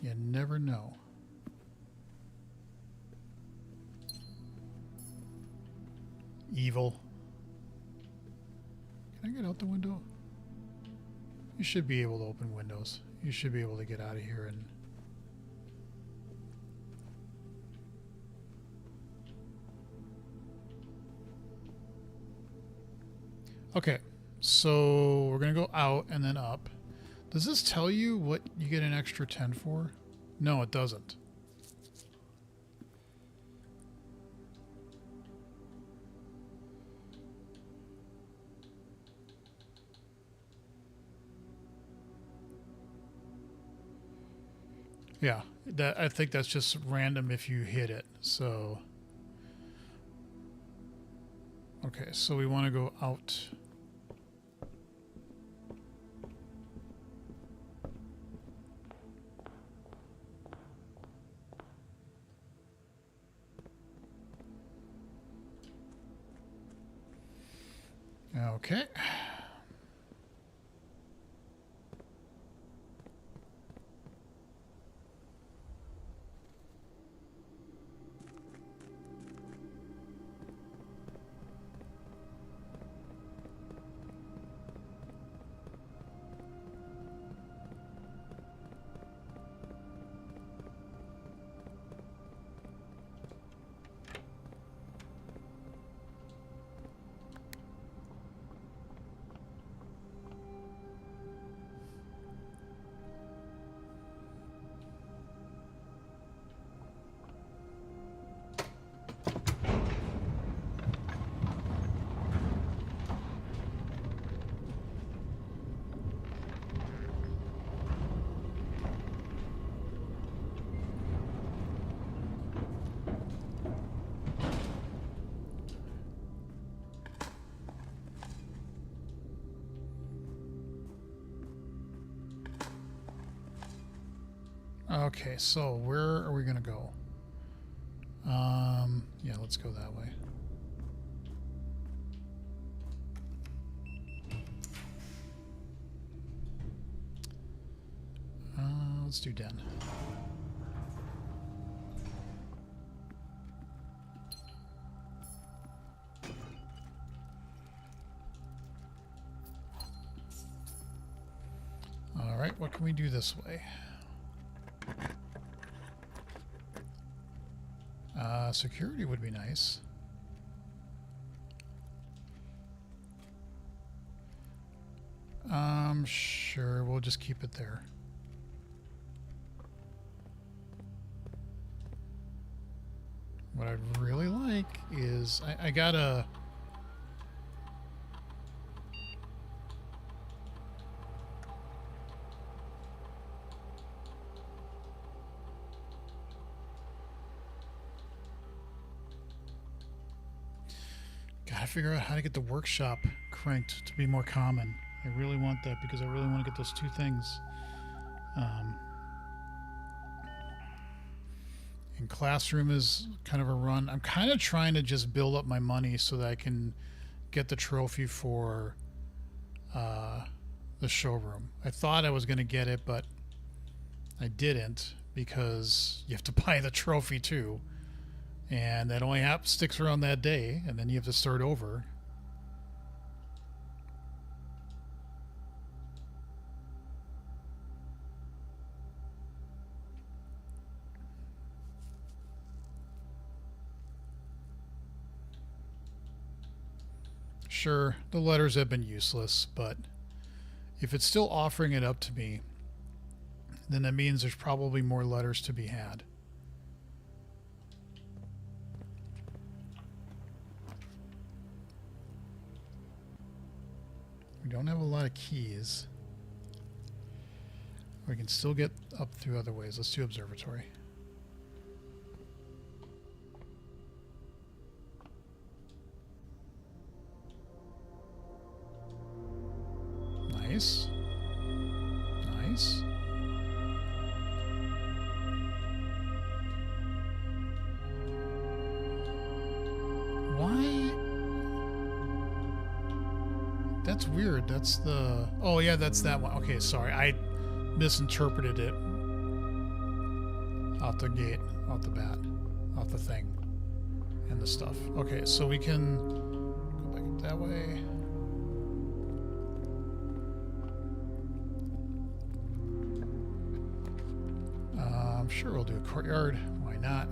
You never know. Evil. Can I get out the window? You should be able to open windows. You should be able to get out of here and... Okay, so we're going to go out and then up. Does this tell you what you get an extra 10 for? No, it doesn't. Yeah, that I think that's just random if you hit it. So, okay, so we want to go out. Okay. Okay, so where are we going to go? Yeah, let's go that way. Let's do den. All right, what can we do this way? Security would be nice. Sure, we'll just keep it there. What I'd really like is I gotta... Gotta figure out how to get the workshop cranked to be more common. I really want that because I really want to get those two things. And classroom is kind of a run. I'm kind of trying to just build up my money so that I can get the trophy for the showroom. I thought I was going to get it, but I didn't because you have to buy the trophy too. And that only sticks around that day, and then you have to start over. Sure, the letters have been useless, but if it's still offering it up to me, then that means there's probably more letters to be had. We don't have a lot of keys. We can still get up through other ways. Let's do observatory. Nice. Nice. Why? That's weird. That's the... Oh, yeah, that's that one. Okay, sorry. I misinterpreted it. Out the gate. Out the bat. Out the thing. And the stuff. Okay, so we can go back that way. I'm sure we'll do a courtyard. Why not?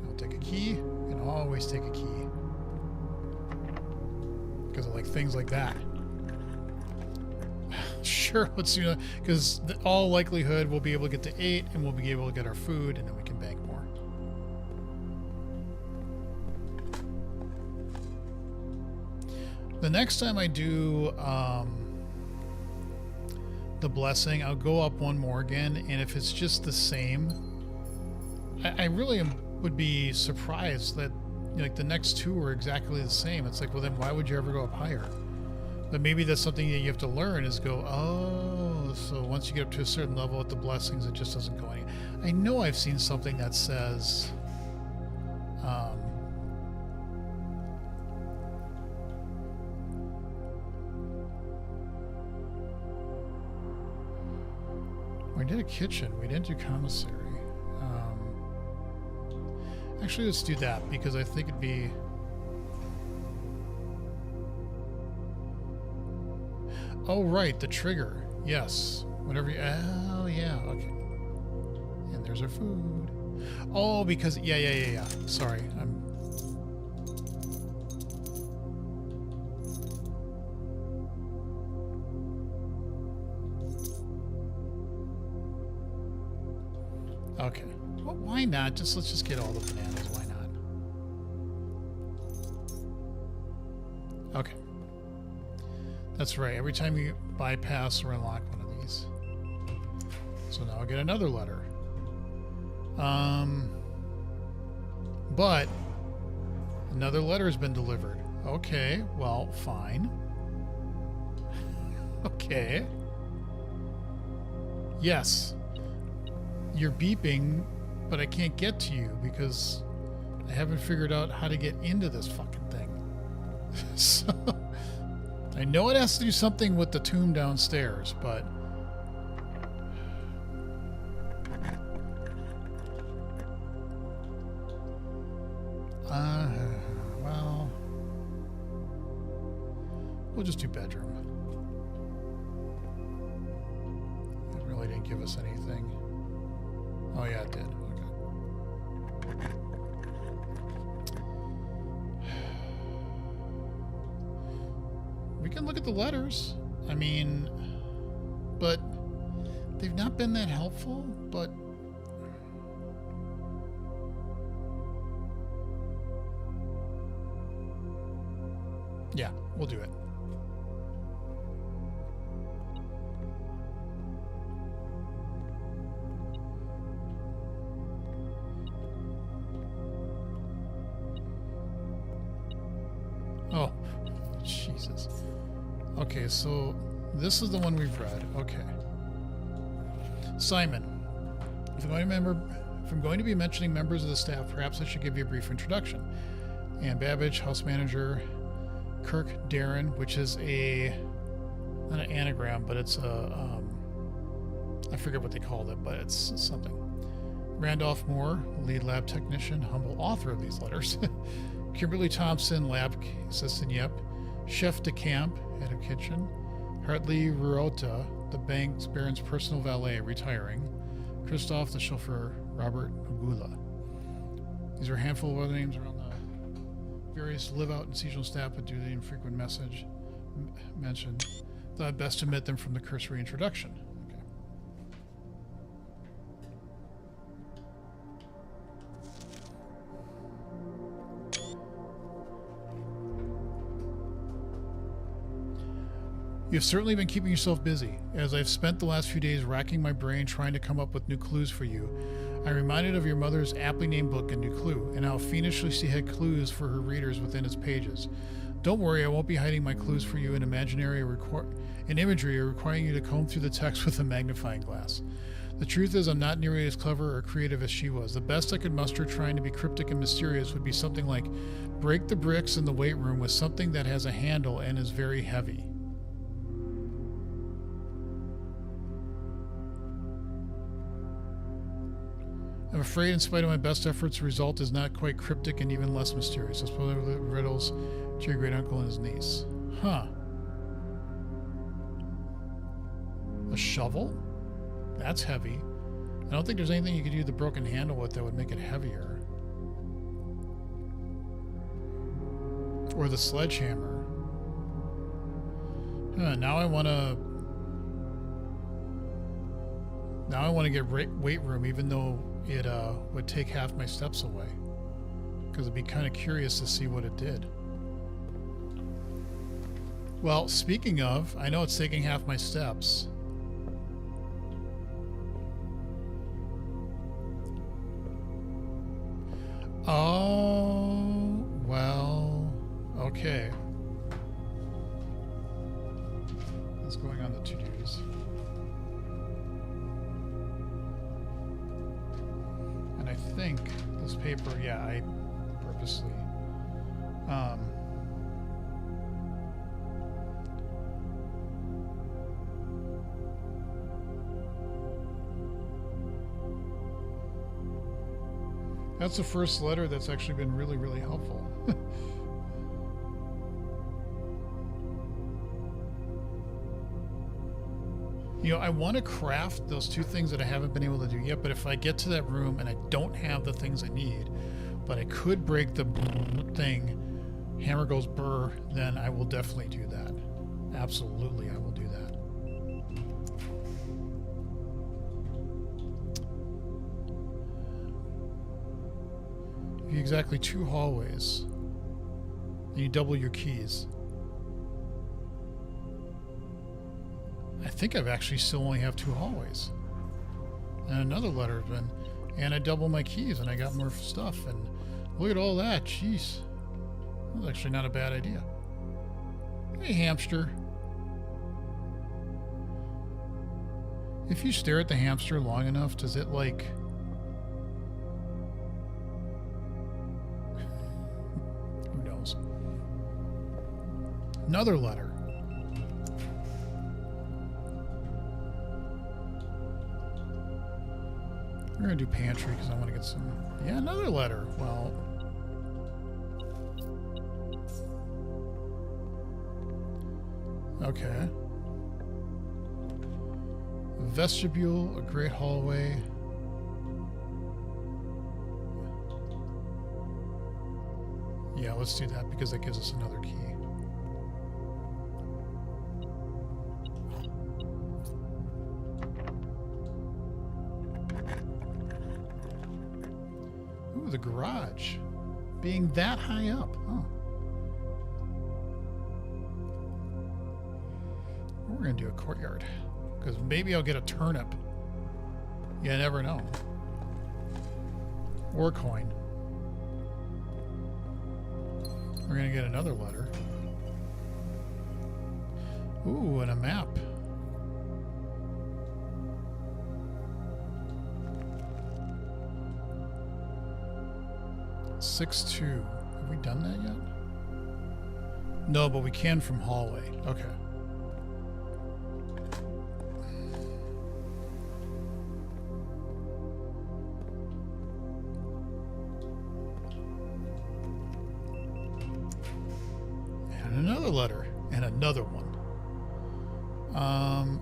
I'll take a key. You can always take a key. Because I like things like that. Sure, let's do that, because all likelihood we'll be able to get to 8 and we'll be able to get our food and then we can bank more. The next time I do the blessing, I'll go up one more again, and if it's just the same, I really would be surprised that, you know, like the next two are exactly the same. It's like, well, then why would you ever go up higher? But maybe that's something that you have to learn, is go, oh, so once you get up to a certain level with the blessings, it just doesn't go any. I know I've seen something that says, we did a kitchen, we didn't do commissary. Actually, let's do that, because I think it'd be... Oh, right, the trigger. Yes. Whatever you... Oh, yeah, okay. And there's our food. Oh, because... Yeah. Sorry, I'm... Okay. Well, why not? Let's just get all the bananas. Why not? Okay. That's right. Every time you bypass or unlock one of these. So now I get another letter. But another letter has been delivered. Okay. Well, fine. Okay. Yes. You're beeping, but I can't get to you because I haven't figured out how to get into this fucking thing. So I know it has to do something with the tomb downstairs, but well, we'll just do bedroom. It really didn't give us anything. Oh yeah, it did. Okay. We can look at the letters. I mean, but they've not been that helpful, but yeah, we'll do it. Oh, Jesus. Okay, so this is the one we've read. Okay. Simon, if I'm going to be mentioning members of the staff, perhaps I should give you a brief introduction. Ann Babbage, house manager. Kirk Darren, which is not an anagram, but it's a, I forget what they called it, but it's something. Randolph Moore, lead lab technician, humble author of these letters. Kimberly Thompson, lab assistant, yep. Chef de camp, head of kitchen. Hartley Ruota, the Baron's personal valet, retiring. Christoph, the chauffeur. Robert Agula. These are a handful of other names around the various live-out and seasonal staff, but due to the infrequent message mentioned, thought I'd best omit them from the cursory introduction. Okay. You've certainly been keeping yourself busy. As I've spent the last few days racking my brain trying to come up with new clues for you, I'm reminded of your mother's aptly named book, A New Clue, and how fiendishly she had clues for her readers within its pages. Don't worry, I won't be hiding my clues for you in imagery or requiring you to comb through the text with a magnifying glass. The truth is, I'm not nearly as clever or creative as she was. The best I could muster trying to be cryptic and mysterious would be something like, break the bricks in the weight room with something that has a handle and is very heavy. I'm afraid, in spite of my best efforts, the result is not quite cryptic and even less mysterious. I suppose riddles to your great uncle and his niece. Huh. A shovel? That's heavy. I don't think there's anything you could do the broken handle with that would make it heavier. Or the sledgehammer. Now I want to get weight room, even though it would take half my steps away, because I'd be kind of curious to see what it did. Well, speaking of, I know it's taking half my steps. Oh, well, okay. What's going on the to-dos? And I think this paper, yeah, I purposely that's the first letter that's actually been really, really helpful. You know, I want to craft those two things that I haven't been able to do yet, but if I get to that room and I don't have the things I need, but I could break the thing, hammer goes burr, then I will definitely do that. Absolutely, I will do that. Exactly 2 hallways. And you double your keys. I think I've actually still only have 2 hallways. And another letter has been, and I double my keys and I got more stuff. And look at all that. Jeez. That was actually not a bad idea. Hey, hamster. If you stare at the hamster long enough, does it like... Who knows? Another letter. We're going to do pantry because I want to get some... Yeah, another letter. Well... Okay. Vestibule, a great hallway. Yeah, let's do that because that gives us another key. Ooh, the garage. Being that high up. Oh. We're going to do a courtyard. Because maybe I'll get a turnip. You never know. Or a coin. We're going to get another letter. Ooh, and a map. (6-2). Have we done that yet? No, but we can from hallway. Okay. letter and another one.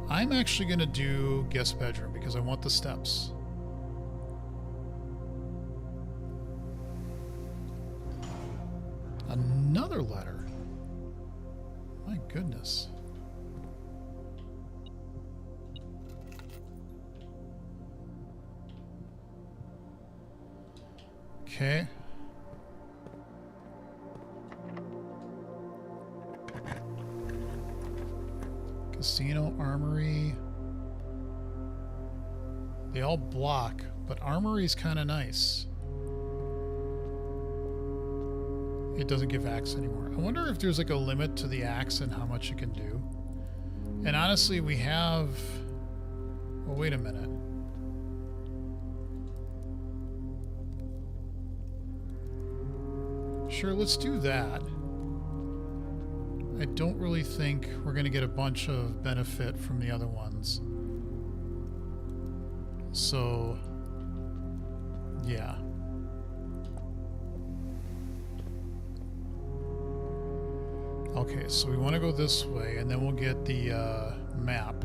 I'm actually going to do guest bedroom because I want the steps. Another letter. My goodness. Okay. Casino, armory. They all block, but armory's kind of nice. It doesn't give axe anymore. I wonder if there's like a limit to the axe and how much it can do. And honestly, we have... Well, wait a minute. Sure, let's do that. I don't really think we're going to get a bunch of benefit from the other ones. So, yeah. Okay, so we want to go this way, and then we'll get the map.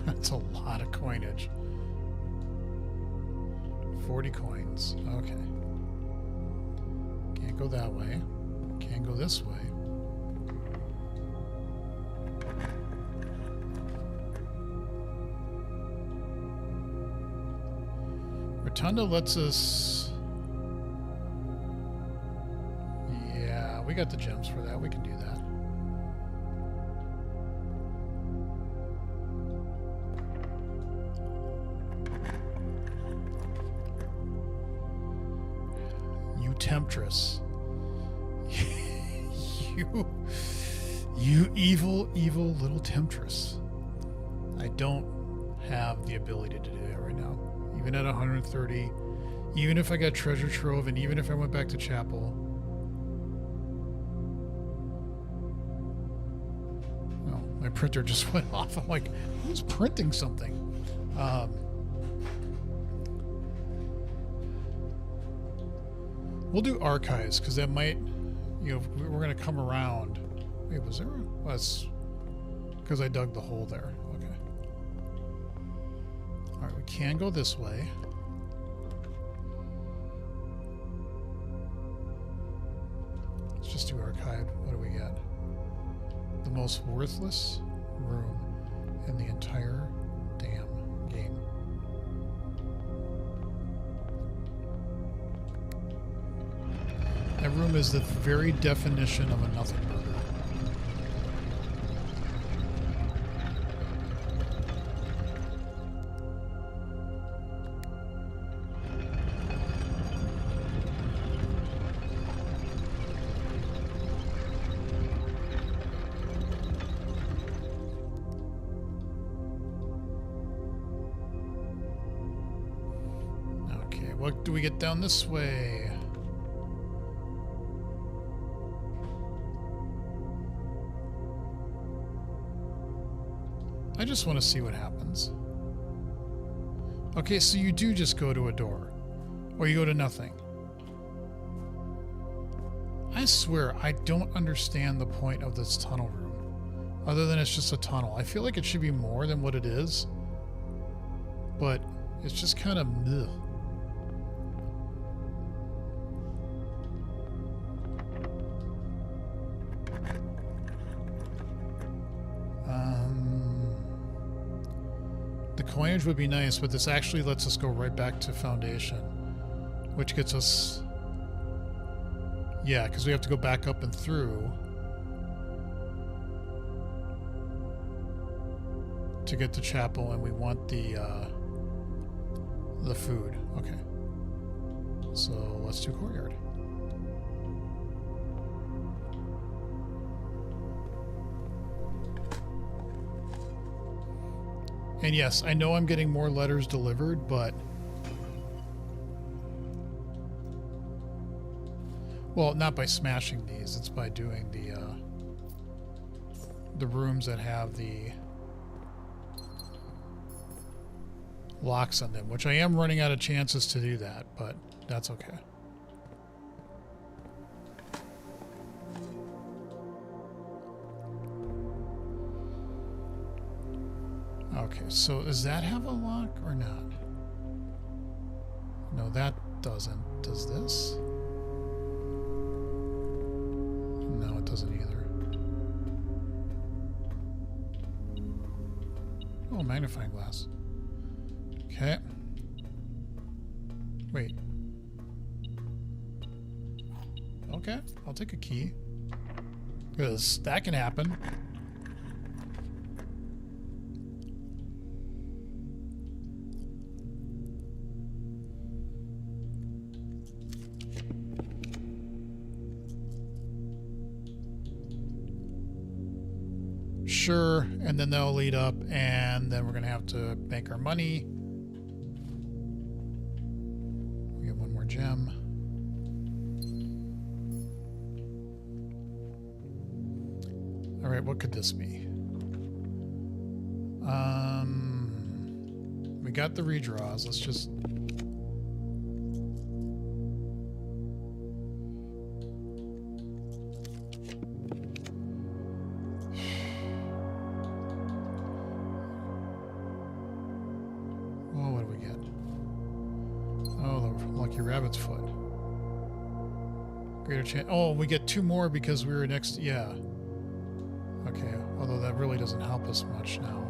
That's a lot of coinage. 40 coins. Okay. Can't go that way. Can't go this way. Rotunda lets us... Yeah, we got the gems for that. We can do that. Temptress. You evil, evil little temptress. I don't have the ability to do that right now. Even at 130, even if I got treasure trove, and even if I went back to chapel. Oh, my printer just went off. I'm like, who's printing something? We'll do archives, because that might, you know, we're going to come around. Wait, was there a... Well, that's because I dug the hole there. Okay. Alright, we can go this way. Let's just do archive. What do we get? The most worthless room in the entire damn game. That room is the very definition of a nothing burger. Okay, what do we get down this way? I just want to see what happens. Okay, so you do just go to a door. Or you go to nothing. I swear, I don't understand the point of this tunnel room. Other than it's just a tunnel. I feel like it should be more than what it is. But it's just kind of ugh. The coinage would be nice, but this actually lets us go right back to Foundation, which gets us... Yeah, because we have to go back up and through to get to chapel, and we want the food. Okay. So let's do courtyard. And yes, I know I'm getting more letters delivered, but... Well, not by smashing these. It's by doing the rooms that have the locks on them, which I am running out of chances to do that, but that's okay. Okay, so does that have a lock or not? No, that doesn't. Does this? No, it doesn't either. Oh, magnifying glass. Okay. Wait. Okay, I'll take a key. Because that can happen. Sure, and then they'll lead up, and then we're gonna have to make our money. We get one more gem. All right, what could this be? We got the redraws. Let's just... Rabbit's foot. Greater chance. Oh, we get 2 more because we were next. Yeah. Okay. Although that really doesn't help us much now.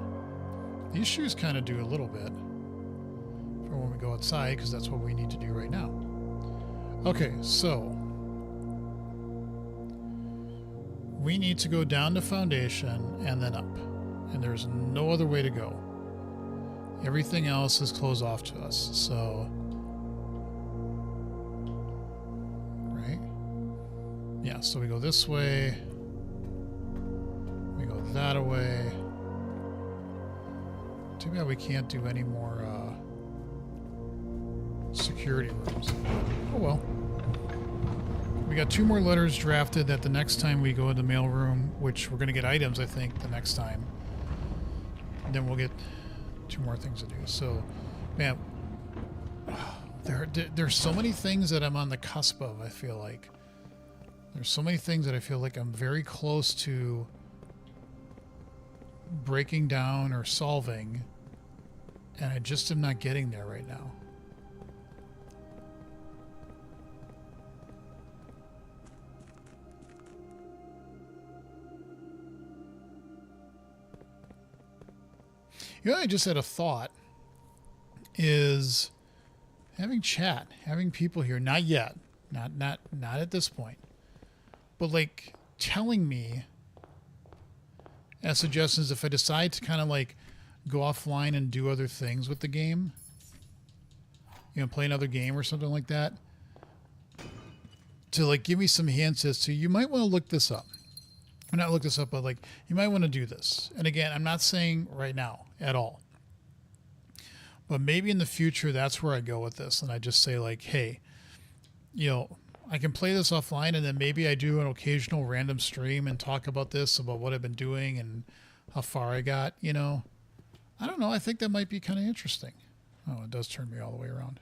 These shoes kind of do a little bit for when we go outside, because that's what we need to do right now. Okay, so we need to go down to foundation and then up, and there's no other way to go. Everything else is closed off to us. So. Yeah, so we go this way. We go that way. Too bad we can't do any more security rooms. Oh well. We got 2 more letters drafted that the next time we go into the mailroom, which we're going to get items, I think, the next time. And then we'll get 2 more things to do. So, man, there's so many things that I'm on the cusp of, I feel like. There's so many things that I feel like I'm very close to breaking down or solving, and I just am not getting there right now. You know, I just had a thought, is having chat, having people here, not yet, not at this point. But like telling me as suggestions if I decide to kind of like go offline and do other things with the game, you know, play another game or something like that, to like give me some hints as to, you might want to look this up. Or not look this up, but like you might want to do this. And again, I'm not saying right now at all, but maybe in the future that's where I go with this, and I just say like, hey, you know, I can play this offline, and then maybe I do an occasional random stream and talk about this, about what I've been doing and how far I got, you know. I don't know. I think that might be kind of interesting. Oh, it does turn me all the way around.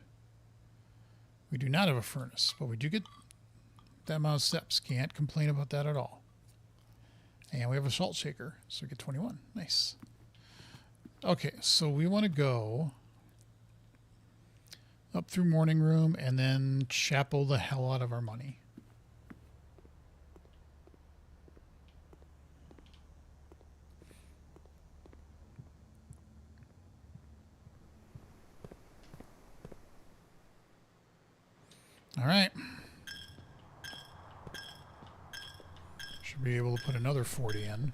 We do not have a furnace, but we do get that amount of steps. Can't complain about that at all. And we have a salt shaker, so we get 21. Nice. Okay, so we want to go up through morning room and then chapel the hell out of our money. All right. Should be able to put another 40 in.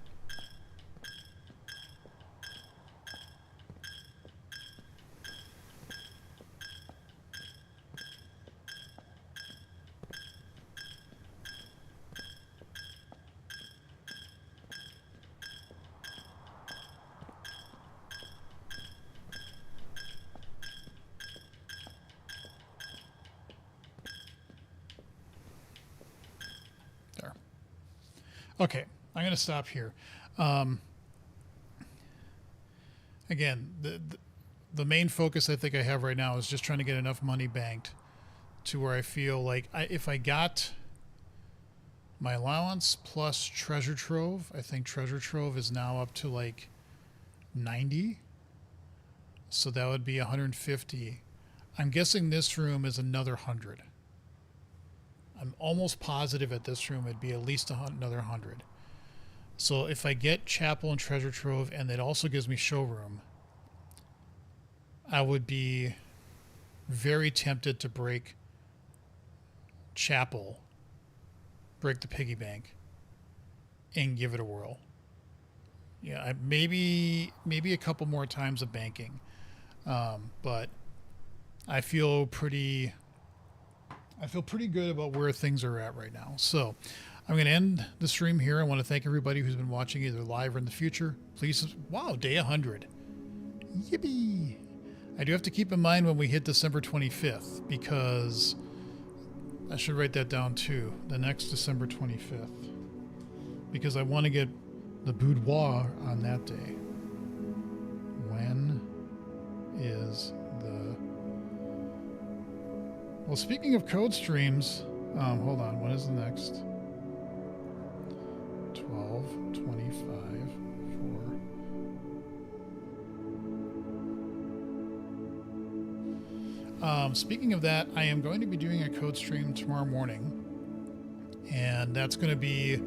Okay, I'm going to stop here. Again, the main focus I think I have right now is just trying to get enough money banked to where I feel like if I got my allowance plus treasure trove, I think treasure trove is now up to like 90. So that would be 150. I'm guessing this room is another 100. I'm almost positive at this room it'd be at least another 100. So if I get chapel and treasure trove and it also gives me showroom, I would be very tempted to break chapel, break the piggy bank, and give it a whirl. Yeah, maybe a couple more times of banking, but I feel pretty good about where things are at right now. So I'm going to end the stream here. I want to thank everybody who's been watching either live or in the future. Please, wow, day 100. Yippee! I do have to keep in mind when we hit December 25th, because I should write that down too. The next December 25th, because I want to get the boudoir on that day. When is the... Well, speaking of code streams, hold on. When is the next? 12, 25, 4. Speaking of that, I am going to be doing a code stream tomorrow morning, and that's going to be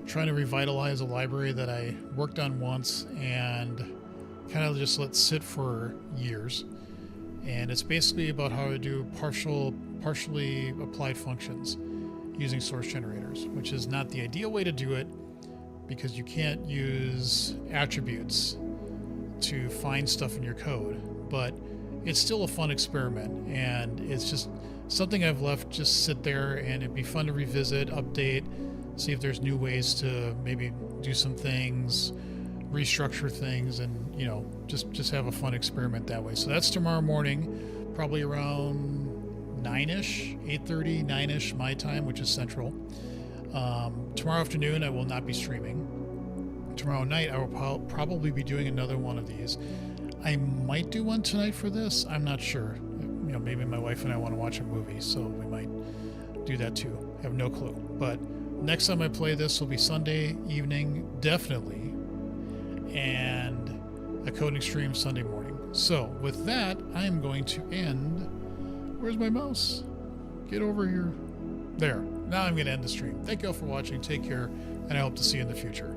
trying to revitalize a library that I worked on once and kind of just let sit for years. And it's basically about how to do partially applied functions using source generators, which is not the ideal way to do it because you can't use attributes to find stuff in your code, but it's still a fun experiment, and it's just something I've left just sit there, and it'd be fun to revisit, update, see if there's new ways to maybe do some things, restructure things, and just have a fun experiment that way. So that's tomorrow morning, probably around 9ish, 8:30, 9ish my time, which is central. Tomorrow afternoon I will not be streaming. Tomorrow night I will probably be doing another one of these. I might do one tonight for this. I'm not sure. Maybe my wife and I want to watch a movie, so we might do that too. I have no clue. But next time I play this will be Sunday evening, definitely, and a coding stream Sunday morning. So with that, I am going to end. Where's my mouse? Get over here. There. Now I'm going to end the stream. Thank you all for watching. Take care, and I hope to see you in the future.